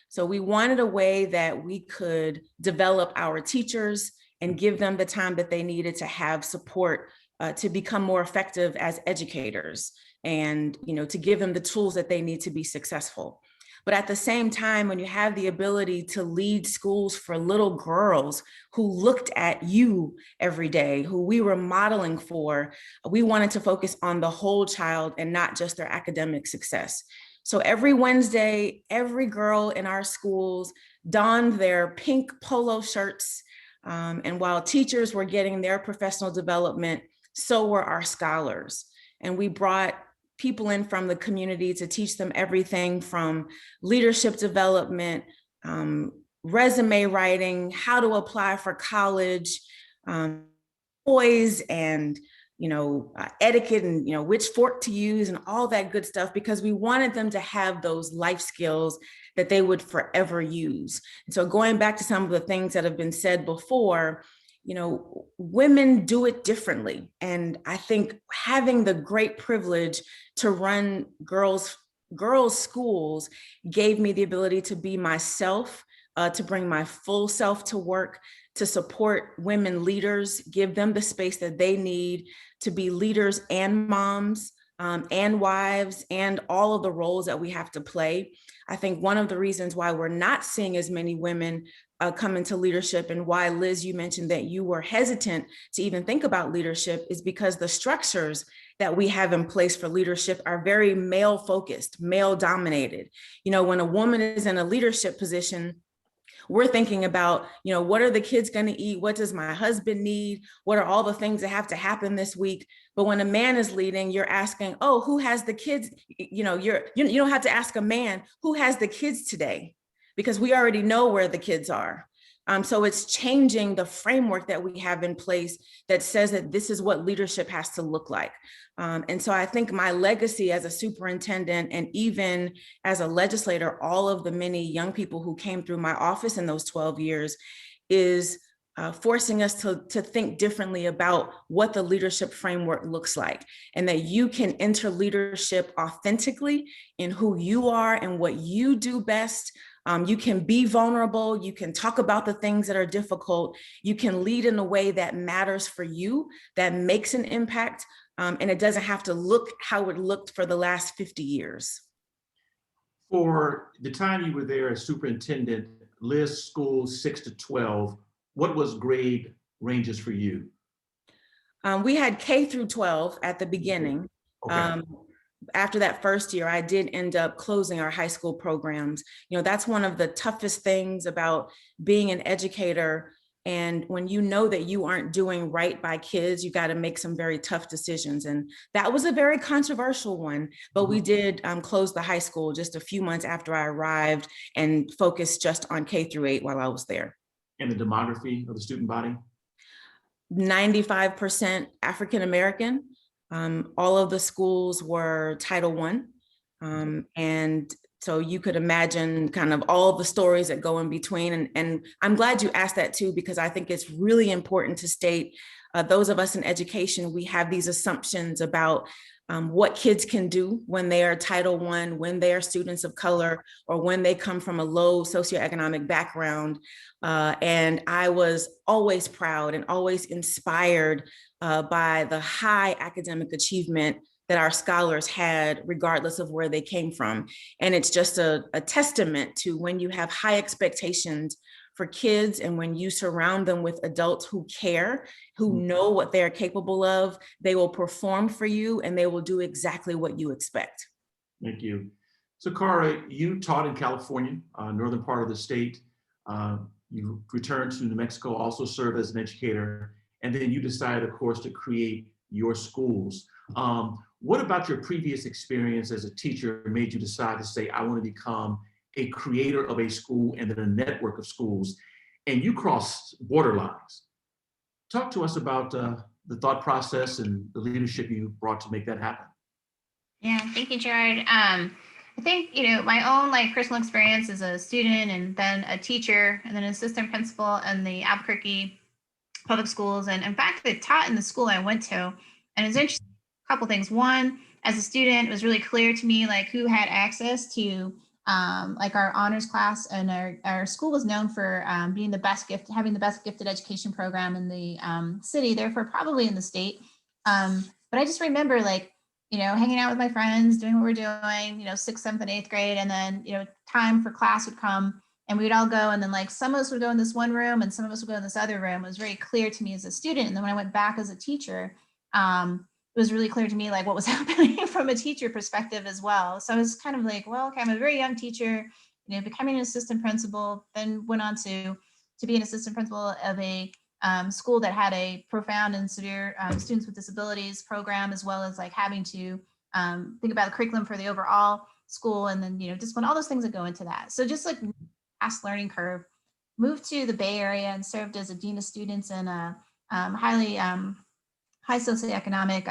So we wanted a way that we could develop our teachers and give them the time that they needed to have support to become more effective as educators, and, you know, to give them the tools that they need to be successful. But at the same time, when you have the ability to lead schools for little girls who looked at you every day, who we were modeling for, we wanted to focus on the whole child and not just their academic success. So every Wednesday, every girl in our schools donned their pink polo shirts. And while teachers were getting their professional development, so were our scholars. And we brought people in from the community to teach them everything from leadership development, resume writing, how to apply for college, poise and, you know, etiquette, and, you know, which fork to use and all that good stuff, because we wanted them to have those life skills that they would forever use. And so going back to some of the things that have been said before, you know, women do it differently. And I think having the great privilege to run girls schools gave me the ability to be myself, to bring my full self to work, to support women leaders, give them the space that they need to be leaders and moms and wives and all of the roles that we have to play. I think one of the reasons why we're not seeing as many women come into leadership, and why, Liz, you mentioned that you were hesitant to even think about leadership, is because the structures that we have in place for leadership are very male focused, male dominated. You know, when a woman is in a leadership position, We're thinking about, what are the kids going to eat? What does my husband need? What are all the things that have to happen this week? But when a man is leading, you're asking, oh, who has the kids? You don't have to ask a man who has the kids today, because we already know where the kids are. So it's changing the framework that we have in place that says that this is what leadership has to look like. And so I think my legacy as a superintendent, and even as a legislator, all of the many young people who came through my office in those 12 years is forcing us to think differently about what the leadership framework looks like, and that you can enter leadership authentically in who you are and what you do best. You can be vulnerable. You can talk about the things that are difficult. You can lead in a way that matters for you, that makes an impact. And it doesn't have to look how it looked for the last 50 years. For the time you were there as superintendent, list schools 6 to 12, what was grade ranges for you? We had K through 12 at the beginning. Okay. After that first year, I did end up closing our high school programs. That's one of the toughest things about being an educator. And when you know that you aren't doing right by kids, you got to make some very tough decisions. And that was a very controversial one, but we did close the high school just a few months after I arrived and focused just on K through 8 while I was there. And the demography of the student body? 95% African-American. All of the schools were Title I. And so you could imagine kind of all the stories that go in between. And I'm glad you asked that too, because I think it's really important to state, those of us in education, we have these assumptions about what kids can do when they are Title I, when they are students of color, or when they come from a low socioeconomic background. And I was always proud and always inspired by the high academic achievement that our scholars had, regardless of where they came from. And it's just a testament to when you have high expectations for kids, and when you surround them with adults who care, who know what they're capable of, they will perform for you and they will do exactly what you expect. Thank you. So Cara, you taught in California, northern part of the state. You returned to New Mexico, also served as an educator, and then you decided, of course, to create your schools. What about your previous experience as a teacher made you decide to say, I want to become a creator of a school and then a network of schools, and you crossed border lines? Talk to us about the thought process and the leadership you brought to make that happen. Yeah, thank you, Gerard. I think, my own personal experience as a student and then a teacher and then an assistant principal in the Albuquerque public schools. And in fact, I taught in the school I went to. And it's interesting, a couple things. One, as a student, it was really clear to me who had access to our honors class, and our school was known for being the best having the best gifted education program in the city, therefore probably in the state. But I just remember hanging out with my friends, doing what we're doing, 6th, 7th, and 8th grade. And then, time for class would come and we'd all go. And then some of us would go in this one room and some of us would go in this other room. It was very clear to me as a student. And then when I went back as a teacher, it was really clear to me what was happening from a teacher perspective as well. So I was kind of well, okay, I'm a very young teacher, becoming an assistant principal, then went on to be an assistant principal of a school that had a profound and severe students with disabilities program, as well as having to think about the curriculum for the overall school, and then discipline, all those things that go into that. So just past learning curve, moved to the Bay Area and served as a dean of students in a highly high socioeconomic,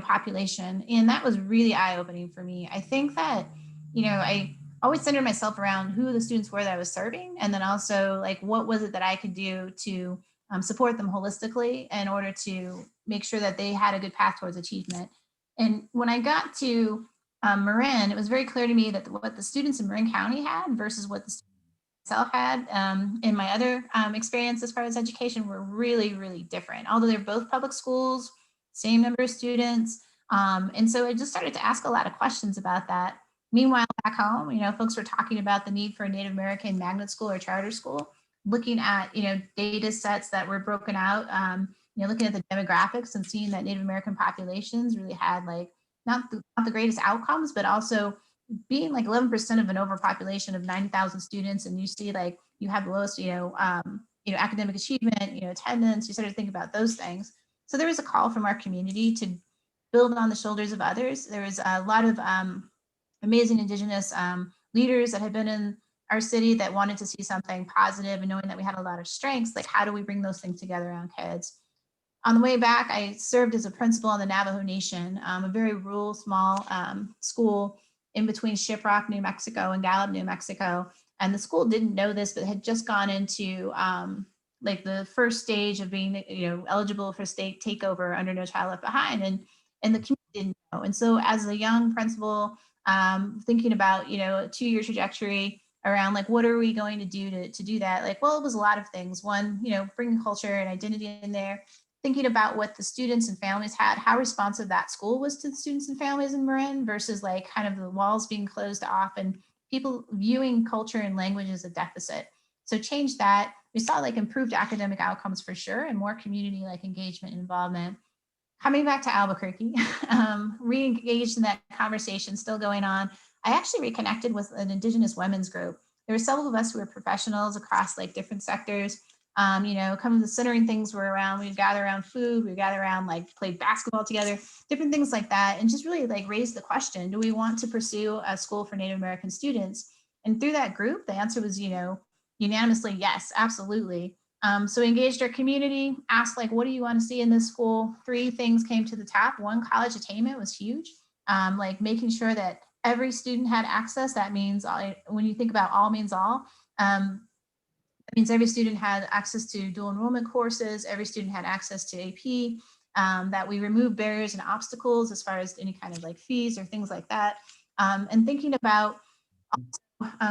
population. And that was really eye-opening for me. I think that, I always centered myself around who the students were that I was serving. And then also what was it that I could do to support them holistically in order to make sure that they had a good path towards achievement. And when I got to Marin, it was very clear to me that what the students in Marin County had versus what the students myself had in my other experience as far as education were really, really different. Although they're both public schools, same number of students. And so I just started to ask a lot of questions about that. Meanwhile, back home, folks were talking about the need for a Native American magnet school or charter school, looking at, data sets that were broken out, looking at the demographics and seeing that Native American populations really had not the greatest outcomes, but also being 11% of an overpopulation of 90,000 students. And you see you have the lowest, academic achievement, attendance. You start to think about those things. So there was a call from our community to build on the shoulders of others. There was a lot of amazing Indigenous leaders that had been in our city that wanted to see something positive, and knowing that we had a lot of strengths, like how do we bring those things together around kids? On the way back, I served as a principal in the Navajo Nation, a very rural, small school in between Shiprock, New Mexico and Gallup, New Mexico. And the school didn't know this, but had just gone into like the first stage of being, eligible for state takeover under No Child Left Behind. And the community didn't know. And so as a young principal, thinking about, a 2-year trajectory around like, what are we going to do to do that? Like, well, it was a lot of things. One, bringing culture and identity in there, thinking about what the students and families had, how responsive that school was to the students and families in Marin versus like kind of the walls being closed off and people viewing culture and language as a deficit. So change that. We saw like improved academic outcomes for sure, and more community like engagement and involvement. Coming back to Albuquerque, re-engaged in that conversation, still going on. I actually reconnected with an Indigenous women's group. There were several of us who were professionals across like different sectors. Kind of the centering things were around, we'd gather around food, we'd gather around like play basketball together, different things like that. And just really like raise the question, do we want to pursue a school for Native American students? And through that group, the answer was, unanimously, yes, absolutely. So we engaged our community, asked like, what do you want to see in this school? 3 things came to the top. 1, college attainment was huge. Like making sure that every student had access. That means when you think about all means all, that means every student had access to dual enrollment courses. Every student had access to AP, that we remove barriers and obstacles as far as any kind of like fees or things like that. And thinking about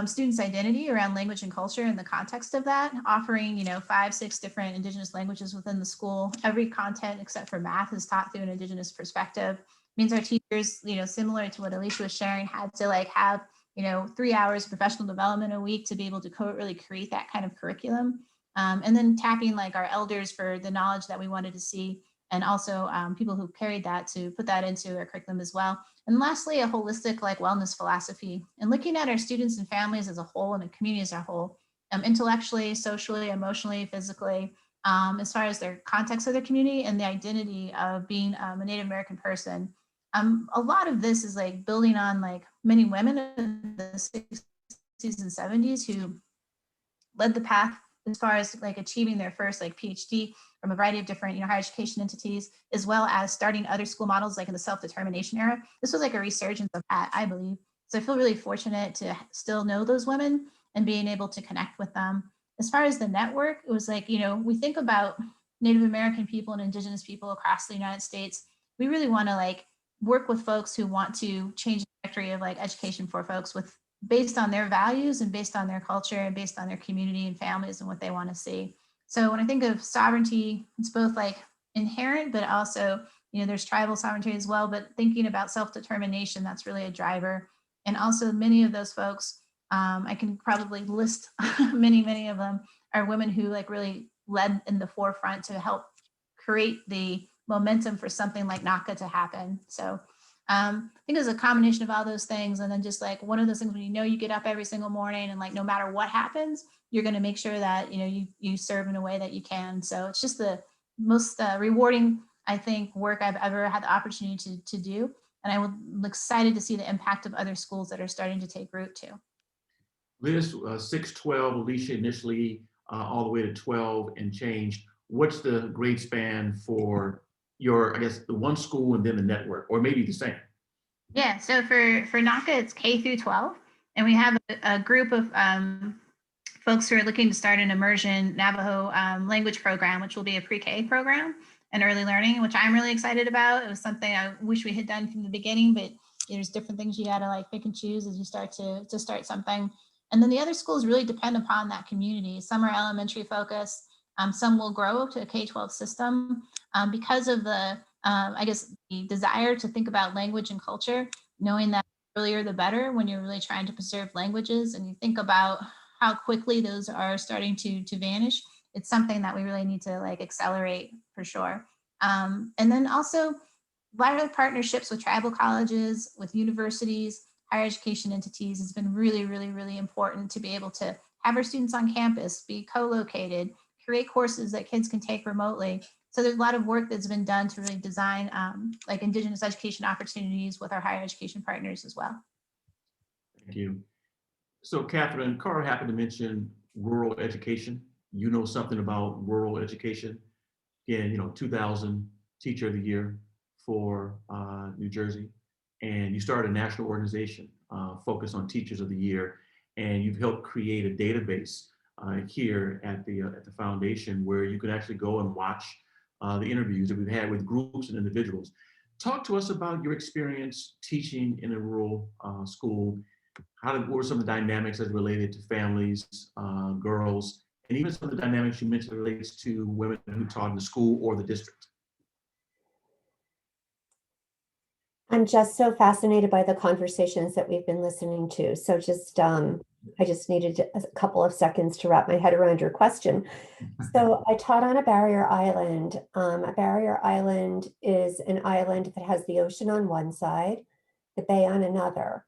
students' identity around language and culture in the context of that, offering, 5, 6 different Indigenous languages within the school. Every content except for math is taught through an Indigenous perspective. Means our teachers, similar to what Alicia was sharing, had to like have 3 hours of professional development a week to be able to really create that kind of curriculum. And then tapping like our elders for the knowledge that we wanted to see, and also people who carried that to put that into our curriculum as well. And lastly, a holistic like wellness philosophy, and looking at our students and families as a whole and the community as a whole, intellectually, socially, emotionally, physically, as far as their context of their community and the identity of being a Native American person. A lot of this is like building on like many women in the 60s and 70s who led the path as far as like achieving their first like PhD from a variety of different higher education entities, as well as starting other school models like in the self-determination era. This was like a resurgence of that, I believe. So I feel really fortunate to still know those women and being able to connect with them. As far as the network, it was like, we think about Native American people and Indigenous people across the United States. We really want to like work with folks who want to change the trajectory of like education for folks based on their values and based on their culture and based on their community and families and what they want to see. So when I think of sovereignty, it's both like inherent, but also, there's tribal sovereignty as well, but thinking about self-determination, that's really a driver. And also many of those folks, I can probably list many of them are women who like really led in the forefront to help create the momentum for something like NACA to happen. So I think it's a combination of all those things. And then just like one of those things when you get up every single morning and like no matter what happens, you're going to make sure that you serve in a way that you can. So it's just the most rewarding, I think, work I've ever had the opportunity to do. And I'm excited to see the impact of other schools that are starting to take root too. Liz, 6-12, Alicia initially all the way to 12 and changed. What's the grade span for your, I guess, the one school and then the network, or maybe the same? Yeah, so for NACA, it's K through 12. And we have a group of folks who are looking to start an immersion Navajo language program, which will be a pre-K program and early learning, which I'm really excited about. It was something I wish we had done from the beginning, but there's different things you got to like pick and choose as you start to start something. And then the other schools really depend upon that community. Some are elementary focused. Some will grow to a K-12 system because of the, I guess, the desire to think about language and culture, knowing that earlier the better when you're really trying to preserve languages and you think about how quickly those are starting to vanish. It's something that we really need to like accelerate for sure. And then also a lot of partnerships with tribal colleges, with universities, higher education entities has been really, really, really important to be able to have our students on campus, be co-located, create courses that kids can take remotely. So there's a lot of work that's been done to really design like Indigenous education opportunities with our higher education partners as well. Thank you. So Katherine, Carl happened to mention rural education. You know something about rural education. Again, 2000 Teacher of the Year for New Jersey. And you started a national organization focused on Teachers of the Year. And you've helped create a database here at the foundation where you can actually go and watch the interviews that we've had with groups and individuals. Talk to us about your experience teaching in a rural school. What were some of the dynamics as related to families, girls, and even some of the dynamics you mentioned relates to women who taught in the school or the district? I'm just so fascinated by the conversations that we've been listening to. So I just needed a couple of seconds to wrap my head around your question. So I taught on a barrier island. A barrier island is an island that has the ocean on one side, the bay on another,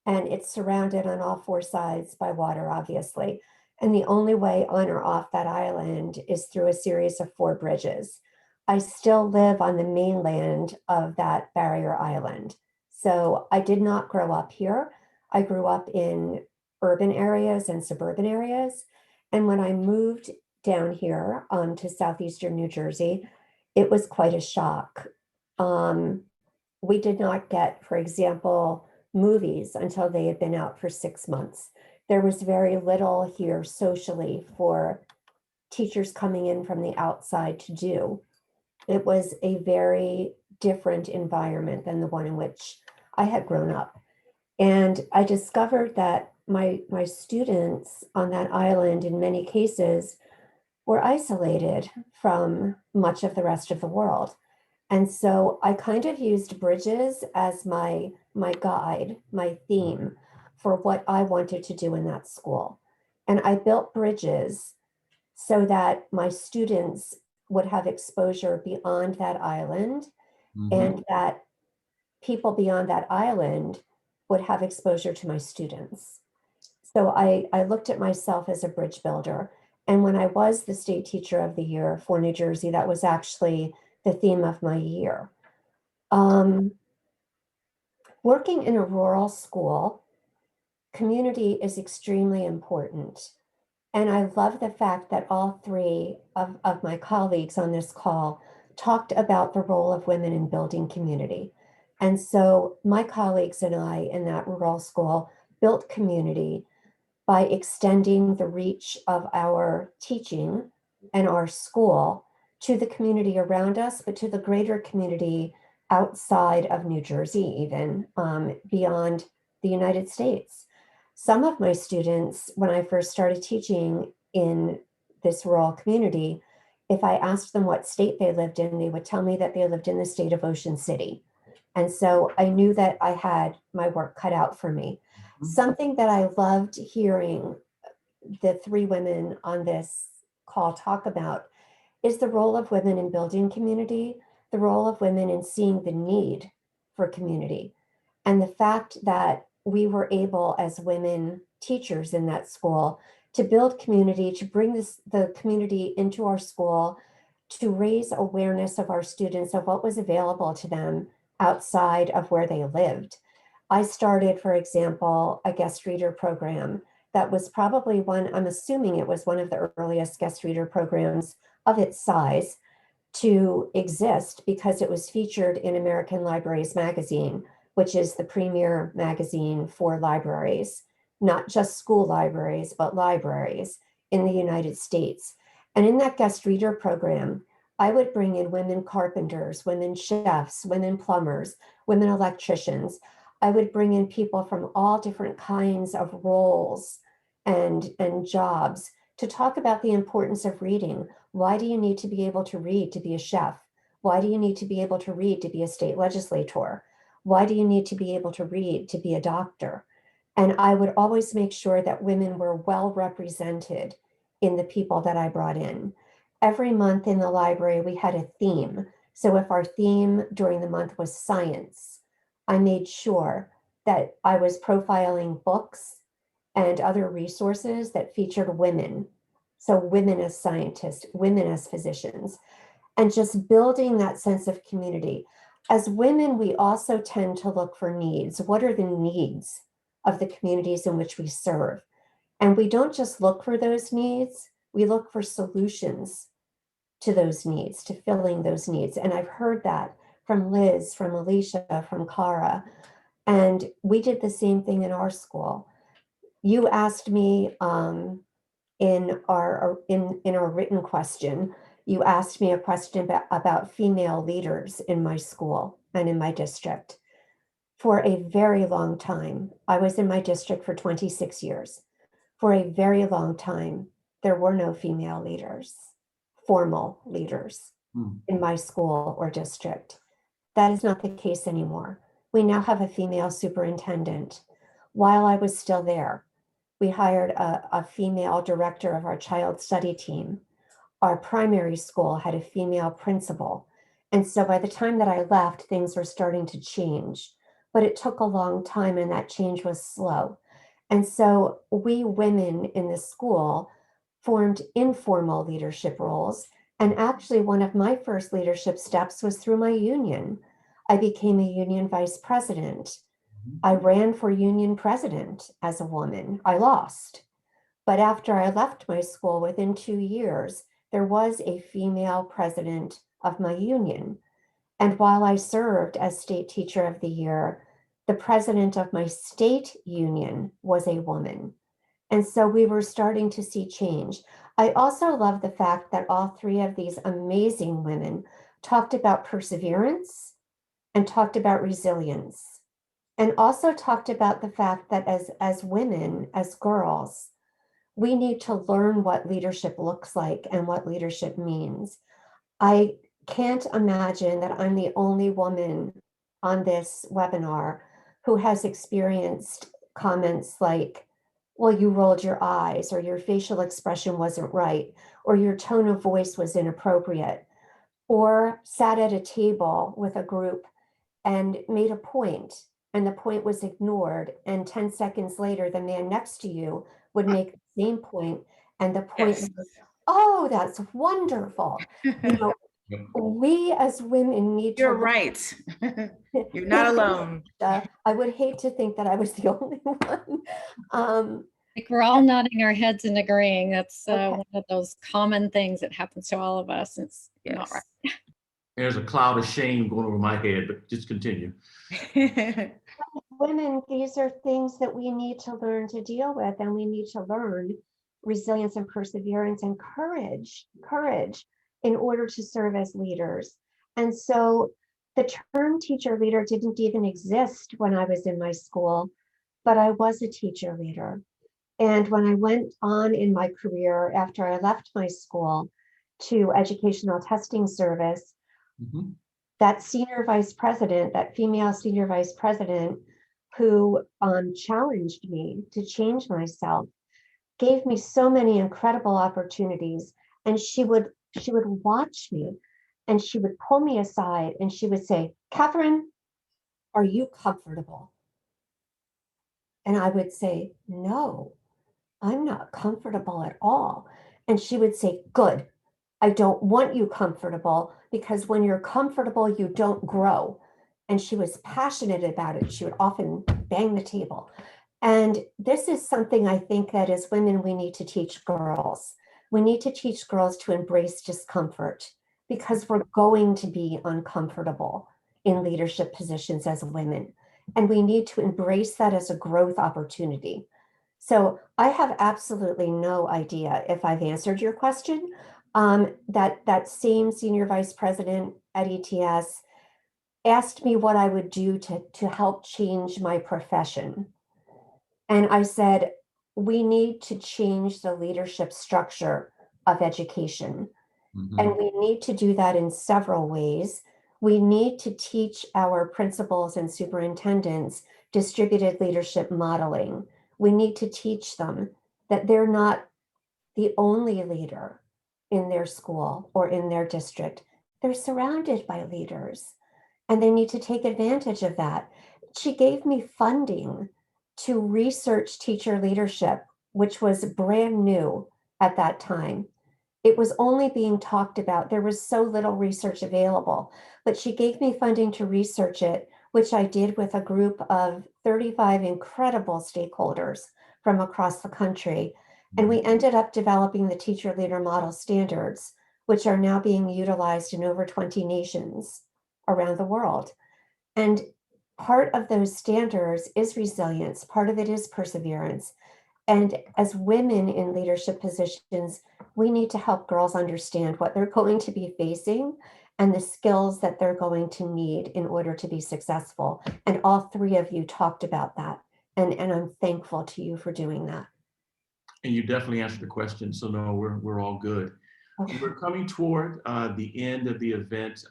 and it's surrounded on all four sides by water, obviously. And the only way on or off that island is through a series of 4 bridges. I still live on the mainland of that barrier island. So I did not grow up here. I grew up in urban areas and suburban areas. And when I moved down here to southeastern New Jersey, it was quite a shock. We did not get, for example, movies until they had been out for 6 months. There was very little here socially for teachers coming in from the outside to do. It was a very different environment than the one in which I had grown up. And I discovered that my students on that island, in many cases, were isolated from much of the rest of the world. And so I kind of used bridges as my guide, my theme for what I wanted to do in that school. And I built bridges so that my students would have exposure beyond that island, and that people beyond that island would have exposure to my students. So I looked at myself as a bridge builder. And when I was the State Teacher of the Year for New Jersey, that was actually the theme of my year. Working in a rural school, community is extremely important. And I love the fact that all 3 of my colleagues on this call talked about the role of women in building community. And so my colleagues and I in that rural school built community by extending the reach of our teaching and our school to the community around us, but to the greater community outside of New Jersey, even beyond the United States. Some of my students, when I first started teaching in this rural community, if I asked them what state they lived in, they would tell me that they lived in the state of Ocean City. And so I knew that I had my work cut out for me. Something that I loved hearing the 3 women on this call talk about is the role of women in building community, the role of women in seeing the need for community, and the fact that we were able as women teachers in that school to build community, to bring the community into our school, to raise awareness of our students of what was available to them outside of where they lived. I started, for example, a guest reader program that was probably I'm assuming it was one of the earliest guest reader programs of its size to exist, because it was featured in American Libraries Magazine, which is the premier magazine for libraries, not just school libraries, but libraries in the United States. And in that guest reader program, I would bring in women carpenters, women chefs, women plumbers, women electricians. I would bring in people from all different kinds of roles and jobs to talk about the importance of reading. Why do you need to be able to read to be a chef? Why do you need to be able to read to be a state legislator? Why do you need to be able to read to be a doctor? And I would always make sure that women were well represented in the people that I brought in. Every month in the library, we had a theme. So if our theme during the month was science, I made sure that I was profiling books and other resources that featured women. So women as scientists, women as physicians, and just building that sense of community. As women, we also tend to look for needs. What are the needs of the communities in which we serve? And we don't just look for those needs, we look for solutions to those needs, to filling those needs. And I've heard that from Liz, from Alicia, from Cara. And we did the same thing in our school. You asked me in our written question, you asked me a question about female leaders in my school and in my district. For a very long time, I was in my district for 26 years. For a very long time, there were no female leaders, formal leaders in my school or district. That is not the case anymore. We now have a female superintendent. While I was still there, we hired a female director of our child study team. Our primary school had a female principal. And so by the time that I left, things were starting to change. But it took a long time and that change was slow. And so we women in the school formed informal leadership roles. And actually, one of my first leadership steps was through my union. I became a union vice president. I ran for union president as a woman. I lost. But after I left my school, within 2 years, there was a female president of my union. And while I served as state teacher of the year, the president of my state union was a woman. And so we were starting to see change. I also love the fact that all three of these amazing women talked about perseverance and talked about resilience, and also talked about the fact that as women, as girls, we need to learn what leadership looks like and what leadership means. I can't imagine that I'm the only woman on this webinar who has experienced comments like, well, you rolled your eyes, or your facial expression wasn't right, or your tone of voice was inappropriate, or sat at a table with a group and made a point, and the point was ignored, and 10 seconds later, the man next to you would make the same point, and the point was, oh, that's wonderful. You know, we as women need to. You're right. You're not alone. I would hate to think that I was the only one. Like we're all nodding our heads and agreeing. That's Okay. one of those common things that happens to all of us. It's not right. There's a cloud of shame going over my head, but just continue. Women, these are things that we need to learn to deal with, and we need to learn resilience and perseverance and courage in order to serve as leaders. And so the term teacher leader didn't even exist when I was in my school, but I was a teacher leader. And when I went on in my career after I left my school to educational testing service, that senior vice president, that female senior vice president who challenged me to change myself, gave me so many incredible opportunities. And she would watch me and she would pull me aside and she would say, Katherine, are you comfortable? And I would say, no, I'm not comfortable at all. And she would say, good, I don't want you comfortable, because when you're comfortable, you don't grow. And she was passionate about it. She would often bang the table. And this is something I think that as women, we need to teach girls. We need to teach girls to embrace discomfort, because we're going to be uncomfortable in leadership positions as women. And we need to embrace that as a growth opportunity. So I have absolutely no idea if I've answered your question. That same senior vice president at ETS asked me what I would do to help change my profession. And I said, we need to change the leadership structure of education. And we need to do that in several ways. We need to teach our principals and superintendents distributed leadership modeling. We need to teach them that they're not the only leader in their school or in their district. They're surrounded by leaders, and they need to take advantage of that. She gave me funding to research teacher leadership, which was brand new at that time. It was only being talked about. There was so little research available, but she gave me funding to research it, which I did with a group of 35 incredible stakeholders from across the country. And we ended up developing the teacher leader model standards, which are now being utilized in over 20 nations around the world. And part of those standards is resilience, part of it is perseverance. And as women in leadership positions, we need to help girls understand what they're going to be facing and the skills that they're going to need in order to be successful. And all three of you talked about that. And I'm thankful to you for doing that. And you definitely answered the question. So no, we're all good. Okay. We're coming toward the end of the event.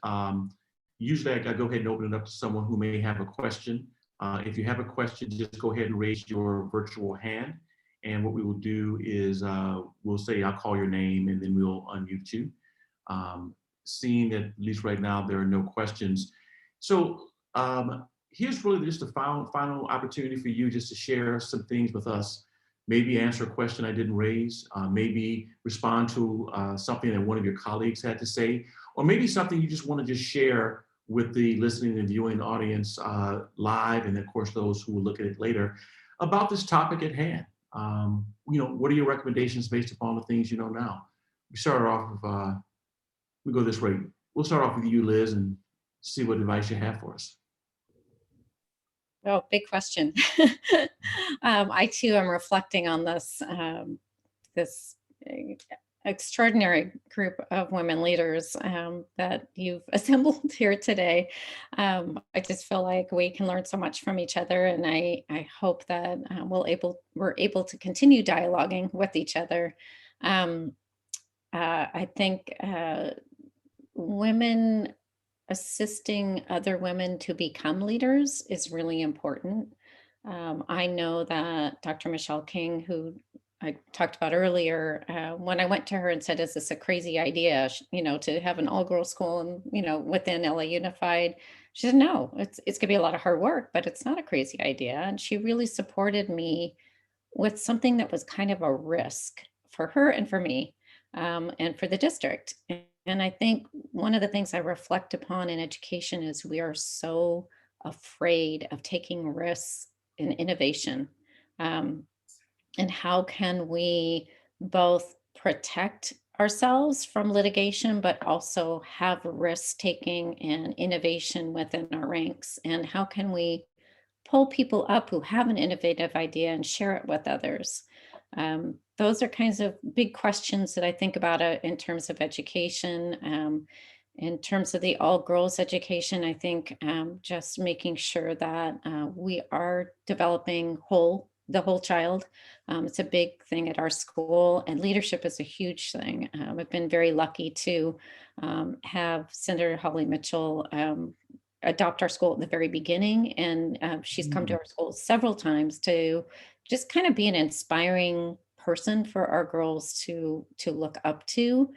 Usually I go ahead and open it up to someone who may have a question. If you have a question, just go ahead and raise your virtual hand. And what we will do is we'll say, I'll call your name and then we'll unmute you. Seeing that at least right now, there are no questions. So here's really just a final opportunity for you just to share some things with us. Maybe answer a question I didn't raise, maybe respond to something that one of your colleagues had to say, or maybe something you just want to just share with the listening and viewing audience live, and of course those who will look at it later, about this topic at hand. What are your recommendations based upon the things you know now? We start off with, we go this way. We'll start off with you, Liz, and see what advice you have for us. Oh, big question. I too am reflecting on this, this extraordinary group of women leaders that you've assembled here today. I just feel like we can learn so much from each other, and I hope that we're able to continue dialoguing with each other. I think women assisting other women to become leaders is really important. I know that Dr. Michelle King, who I talked about earlier, when I went to her and said, is this a crazy idea, to have an all-girls school and, within LA Unified? She said, no, it's gonna be a lot of hard work, but it's not a crazy idea. And she really supported me with something that was kind of a risk for her and for me, and for the district. And I think one of the things I reflect upon in education is we are so afraid of taking risks in innovation. And how can we both protect ourselves from litigation, but also have risk taking and innovation within our ranks? And how can we pull people up who have an innovative idea and share it with others? Those are kinds of big questions that I think about in terms of education. In terms of the all-girls education, I think just making sure that we are developing the whole child. It's a big thing at our school, and leadership is a huge thing. I've been very lucky to have Senator Holly Mitchell adopt our school at the very beginning, and she's come to our school several times to just kind of be an inspiring person for our girls to look up to.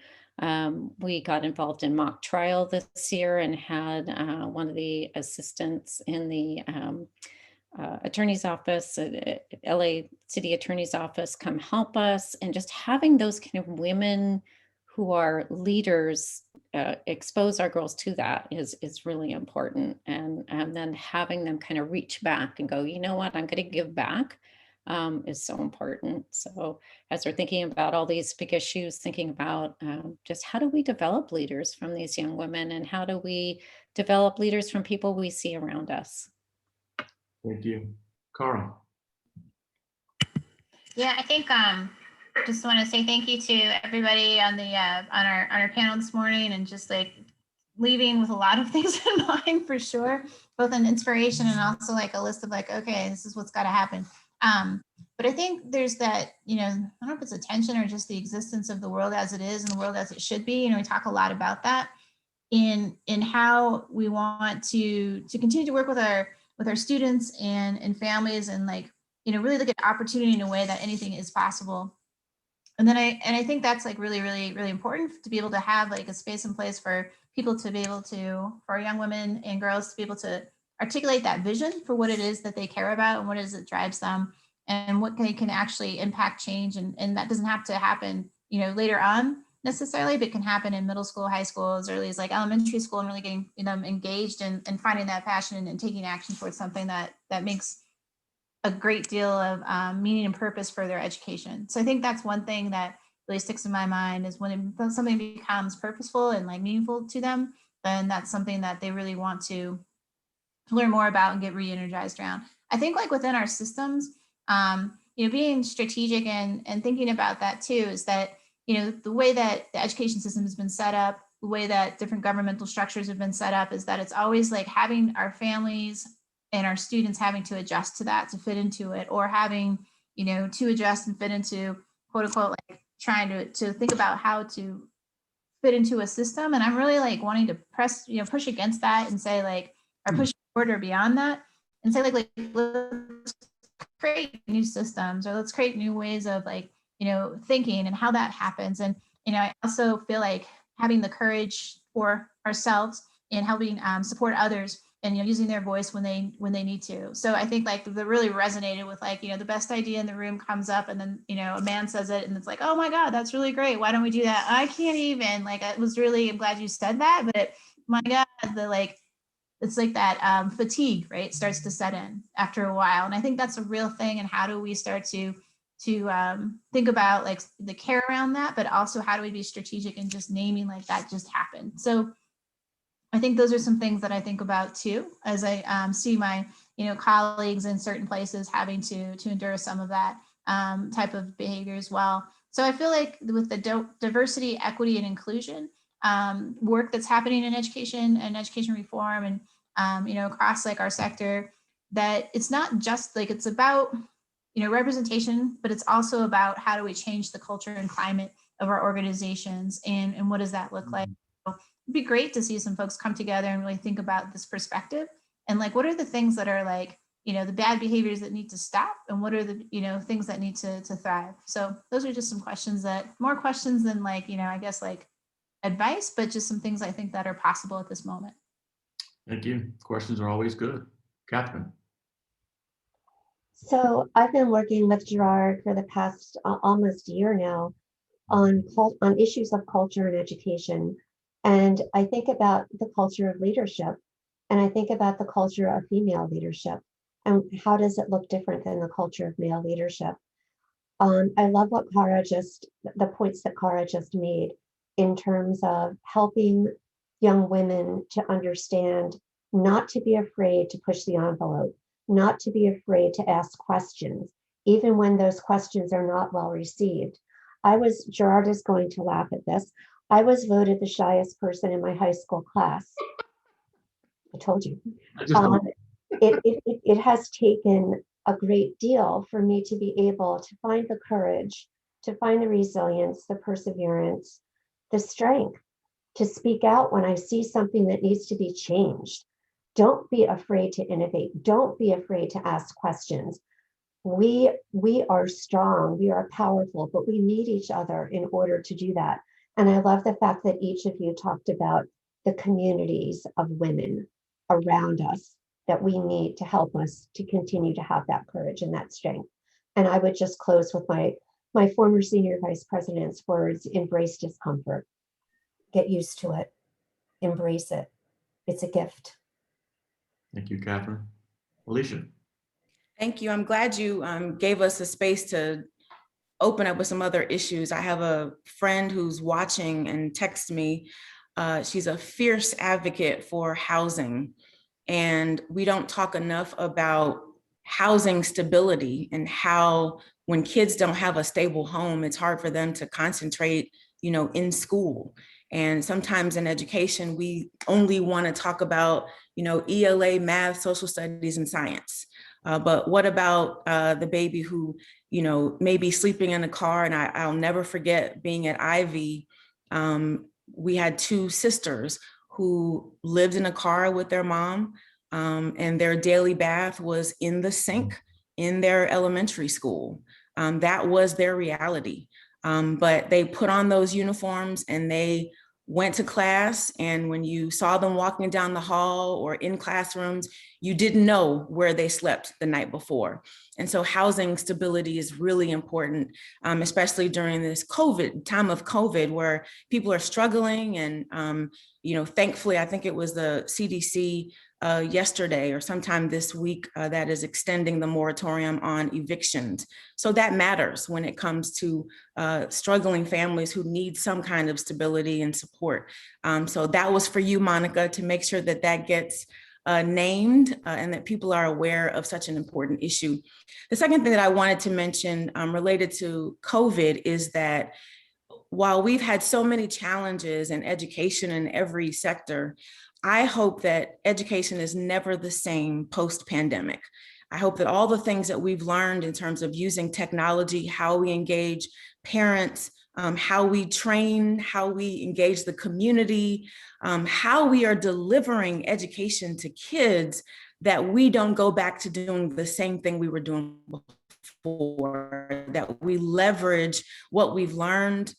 We got involved in mock trial this year and had one of the assistants in the attorney's office, LA City Attorney's Office, come help us. And just having those kind of women who are leaders expose our girls to that is really important. And then having them kind of reach back and go, you know what, I'm going to give back, is so important. So as we're thinking about all these big issues, thinking about just how do we develop leaders from these young women, and how do we develop leaders from people we see around us? Thank you. Cara. Yeah, I think just want to say thank you to everybody on the on our panel this morning, and just like leaving with a lot of things in mind for sure, both an inspiration and also like a list of like, okay, this is what's got to happen. But I think there's that, I don't know if it's a tension or just the existence of the world as it is and the world as it should be. We talk a lot about that in how we want to continue to work with our students and families, and like, really look at opportunity in a way that anything is possible. And then I think that's like really, really, really important to be able to have like a space in place for people to be able to, for young women and girls to be able to articulate that vision for what it is that they care about and what it is that drives them and what they can actually impact change. And that doesn't have to happen, later on necessarily, but can happen in middle school, high school, as early as like elementary school, and really getting them engaged and finding that passion and taking action towards something that makes a great deal of meaning and purpose for their education. So I think that's one thing that really sticks in my mind is when something becomes purposeful and like meaningful to them, then that's something that they really want to learn more about and get re-energized around. I think like within our systems, being strategic and thinking about that too, is that, the way that the education system has been set up, the way that different governmental structures have been set up is that it's always like having our families and our students having to adjust to that to fit into it, or having, to adjust and fit into quote unquote, like trying to think about how to fit into a system. And I'm really like wanting to push against that and say like, or push forward or beyond that and say like let's create new systems, or let's create new ways of like, thinking and how that happens. And, I also feel like having the courage for ourselves and helping support others and, using their voice when they need to. So I think like the really resonated with like, the best idea in the room comes up and then, a man says it and it's like, oh my God, that's really great. Why don't we do that? I can't even like, I'm glad you said that, but my God, it's like that fatigue, right? Starts to set in after a while. And I think that's a real thing. And how do we start to think about like the care around that, but also how do we be strategic and just naming like that just happened. So I think those are some things that I think about too, as I see my, colleagues in certain places having to endure some of that type of behavior as well. So I feel like with the diversity, equity, and inclusion work that's happening in education and education reform and, across like our sector, that it's not just like, it's about, representation, but it's also about how do we change the culture and climate of our organizations and what does that look like? So it'd be great to see some folks come together and really think about this perspective and like, what are the things that are like, the bad behaviors that need to stop and what are the, things that need to thrive. So those are just some questions more questions than like, I guess like advice, but just some things I think that are possible at this moment. Thank you. Questions are always good. Katherine. So I've been working with Gerard for the past almost year now on issues of culture and education. And I think about the culture of leadership, and I think about the culture of female leadership, and how does it look different than the culture of male leadership? I love what the points that Cara just made in terms of helping young women to understand not to be afraid to push the envelope, not to be afraid to ask questions, even when those questions are not well received. Gerard is going to laugh at this. I was voted the shyest person in my high school class. I told you. It has taken a great deal for me to be able to find the courage, to find the resilience, the perseverance, the strength to speak out when I see something that needs to be changed. Don't be afraid to innovate. Don't be afraid to ask questions. We are strong, we are powerful, but we need each other in order to do that. And I love the fact that each of you talked about the communities of women around us that we need to help us to continue to have that courage and that strength. And I would just close with my former senior vice president's words: embrace discomfort, get used to it, embrace it. It's a gift. Thank you, Katherine. Alicia. Thank you. I'm glad you gave us a space to open up with some other issues. I have a friend who's watching and texts me. She's a fierce advocate for housing. And we don't talk enough about housing stability and how when kids don't have a stable home, it's hard for them to concentrate, in school. And sometimes in education, we only want to talk about, ELA, math, social studies, and science. But what about the baby who, may be sleeping in a car? And I'll never forget being at Ivy. We had two sisters who lived in a car with their mom, and their daily bath was in the sink in their elementary school. That was their reality. But they put on those uniforms and they went to class, and when you saw them walking down the hall or in classrooms, you didn't know where they slept the night before. And so housing stability is really important, especially during this time of COVID, where people are struggling. And, thankfully, I think it was the CDC yesterday or sometime this week that is extending the moratorium on evictions. So that matters when it comes to struggling families who need some kind of stability and support. So that was for you, Monica, to make sure that that gets named and that people are aware of such an important issue. The second thing that I wanted to mention related to COVID is that while we've had so many challenges in education in every sector, I hope that education is never the same post-pandemic. I hope that all the things that we've learned in terms of using technology, how we engage parents, how we train, how we engage the community, how we are delivering education to kids, that we don't go back to doing the same thing we were doing before, that we leverage what we've learned,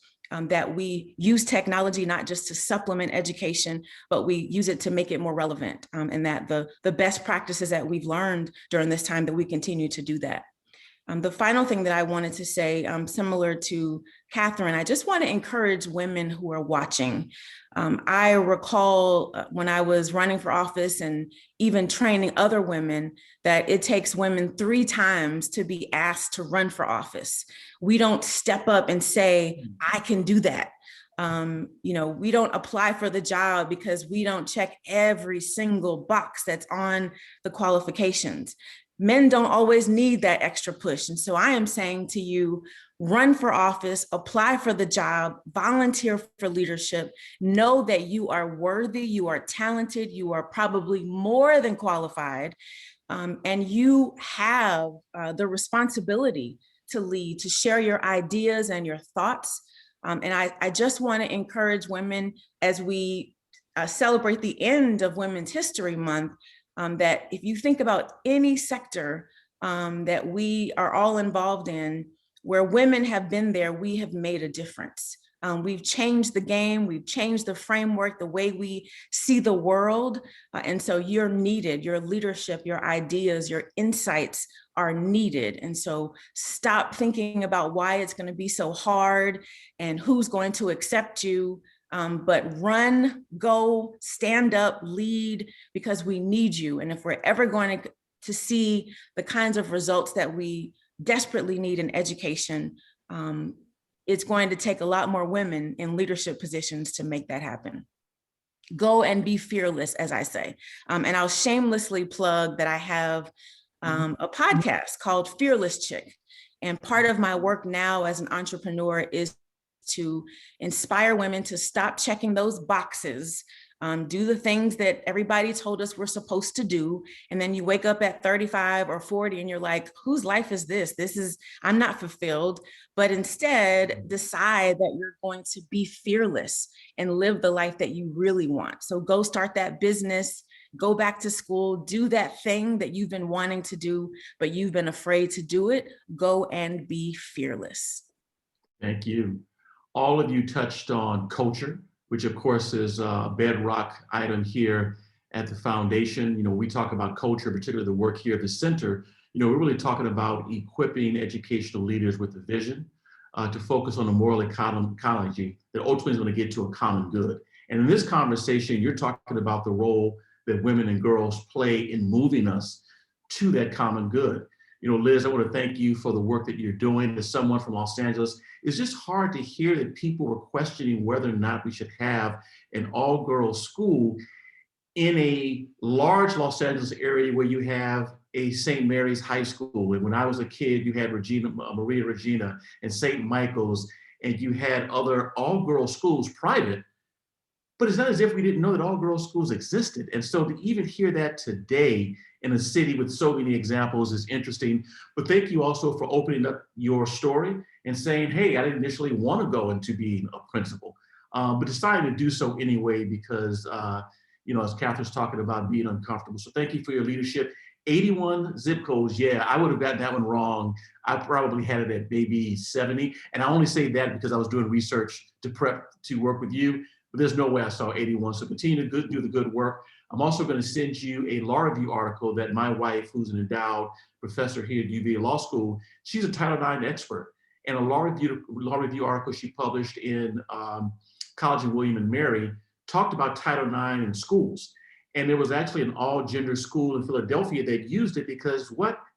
that we use technology not just to supplement education, but we use it to make it more relevant, and that the best practices that we've learned during this time, that we continue to do that. The final thing that I wanted to say, similar to Katherine, I just want to encourage women who are watching. I recall when I was running for office and even training other women, that it takes women 3 times to be asked to run for office. We don't step up and say, I can do that. We don't apply for the job because we don't check every single box that's on the qualifications. Men don't always need that extra push. And so I am saying to you, run for office, apply for the job, volunteer for leadership, know that you are worthy, you are talented, you are probably more than qualified, and you have the responsibility to lead, to share your ideas and your thoughts. And I just want to encourage women, as we celebrate the end of Women's History Month, that if you think about any sector that we are all involved in, where women have been there, we have made a difference. We've changed the game, we've changed the framework, the way we see the world. And so you're needed, your leadership, your ideas, your insights are needed. And so stop thinking about why it's going to be so hard and who's going to accept you. But run, go, stand up, lead, because we need you. And if we're ever going to see the kinds of results that we desperately need in education, it's going to take a lot more women in leadership positions to make that happen. Go and be fearless, as I say. And I'll shamelessly plug that I have a podcast called Fearless Chick. And part of my work now as an entrepreneur is to inspire women to stop checking those boxes, do the things that everybody told us we're supposed to do. And then you wake up at 35 or 40 and you're like, whose life is this? I'm not fulfilled. But instead decide that you're going to be fearless and live the life that you really want. So go start that business, go back to school, do that thing that you've been wanting to do, but you've been afraid to do it. Go and be fearless. Thank you. All of you touched on culture, which of course is a bedrock item here at the foundation. We talk about culture, particularly the work here at the center. We're really talking about equipping educational leaders with the vision to focus on the moral ecology that ultimately is going to get to a common good. And in this conversation, you're talking about the role that women and girls play in moving us to that common good. Liz, I want to thank you for the work that you're doing. As someone from Los Angeles, it's just hard to hear that people were questioning whether or not we should have an all-girls school in a large Los Angeles area where you have a St. Mary's High School. And when I was a kid, you had Maria Regina and St. Michael's, and you had other all-girls schools, private. But it's not as if we didn't know that all-girls schools existed. And so to even hear that today in a city with so many examples is interesting. But thank you also for opening up your story and saying, hey, I didn't initially want to go into being a principal, but decided to do so anyway because, as Katherine's talking about being uncomfortable. So thank you for your leadership. 81 zip codes, yeah, I would have gotten that one wrong. I probably had it at maybe 70. And I only say that because I was doing research to prep to work with you. but there's no way I saw 81. So continue to do the good work. I'm also going to send you a law review article that my wife, who's an endowed professor here at UVA Law School, she's a Title IX expert. And a law review article she published in College of William and Mary talked about Title IX in schools. And there was actually an all-gender school in Philadelphia that used it because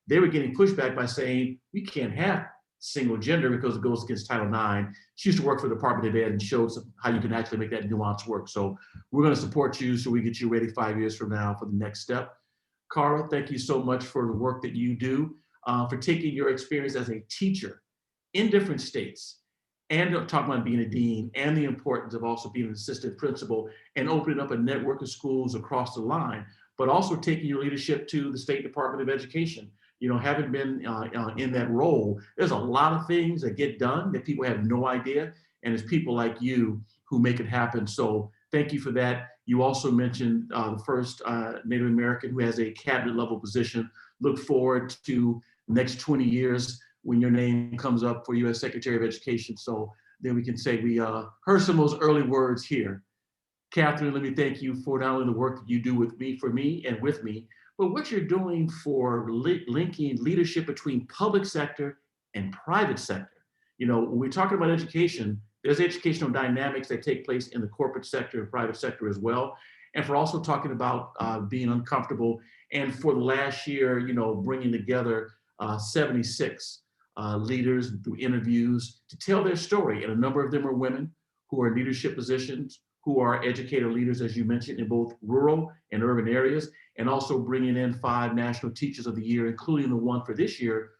they were getting pushback by saying, we can't have single gender because it goes against Title IX. She used to work for the Department of Ed and showed how you can actually make that nuance work. So we're going to support you so we get you ready 5 years from now for the next step. Cara, thank you so much for the work that you do, for taking your experience as a teacher in different states and talking about being a dean and the importance of also being an assistant principal and opening up a network of schools across the line, but also taking your leadership to the State Department of Education. You know, having been in that role, there's a lot of things that get done that people have no idea. And it's people like you who make it happen. So thank you for that. You also mentioned the first Native American who has a cabinet level position. Look forward to the next 20 years when your name comes up for you as Secretary of Education. So then we can say we heard some of those early words here. Katherine, let me thank you for not only the work that you do with me, but what you're doing for linking leadership between public sector and private sector. You know, when we're talking about education, there's educational dynamics that take place in the corporate sector and private sector as well. And for also talking about being uncomfortable. And for the last year, you know, bringing together 76 leaders through interviews to tell their story. And a number of them are women who are in leadership positions, who are educator leaders, as you mentioned, in both rural and urban areas, and also bringing in 5 National Teachers of the Year, including the one for this year,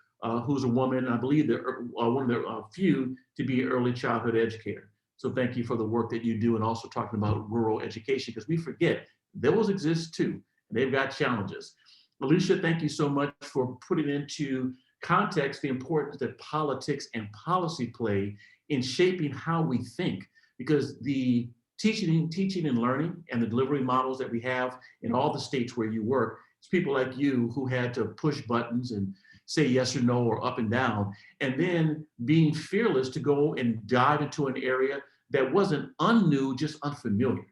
who's a woman, I believe one of the few to be an early childhood educator. So thank you for the work that you do, and also talking about rural education, because we forget those exist too. They've got challenges. Alicia, thank you so much for putting into context the importance that politics and policy play in shaping how we think, because the teaching and learning and the delivery models that we have in all the states where you work, it's people like you who had to push buttons and say yes or no or up and down, and then being fearless to go and dive into an area that wasn't unnew, just unfamiliar.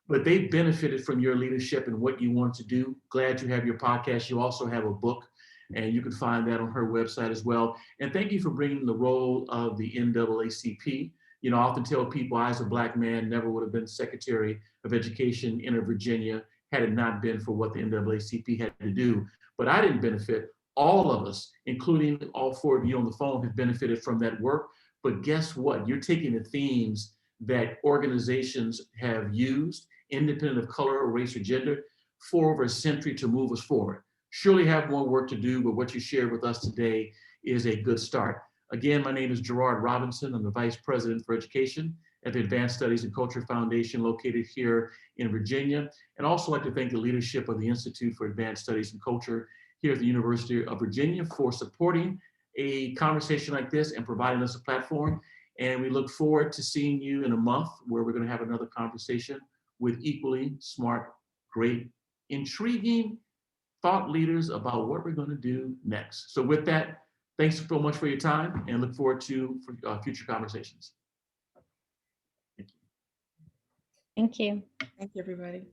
But they benefited from your leadership and what you wanted to do. Glad you have your podcast. You also have a book, and you can find that on her website as well. And thank you for bringing the role of the NAACP. You know, I often tell people I, as a Black man, never would have been Secretary of Education in Virginia had it not been for what the NAACP had to do. But I didn't benefit. All of us, including all 4 of you on the phone, have benefited from that work. But guess what? You're taking the themes that organizations have used, independent of color or race or gender, for over a century to move us forward. Surely have more work to do, but what you shared with us today is a good start. Again, my name is Gerard Robinson. I'm the Vice President for Education at the Advanced Studies and Culture Foundation located here in Virginia. And also like to thank the leadership of the Institute for Advanced Studies and Culture here at the University of Virginia for supporting a conversation like this and providing us a platform. And we look forward to seeing you in a month where we're going to have another conversation with equally smart, great, intriguing thought leaders about what we're going to do next. So with that, thanks so much for your time and look forward to future conversations. Thank you. Thank you, everybody.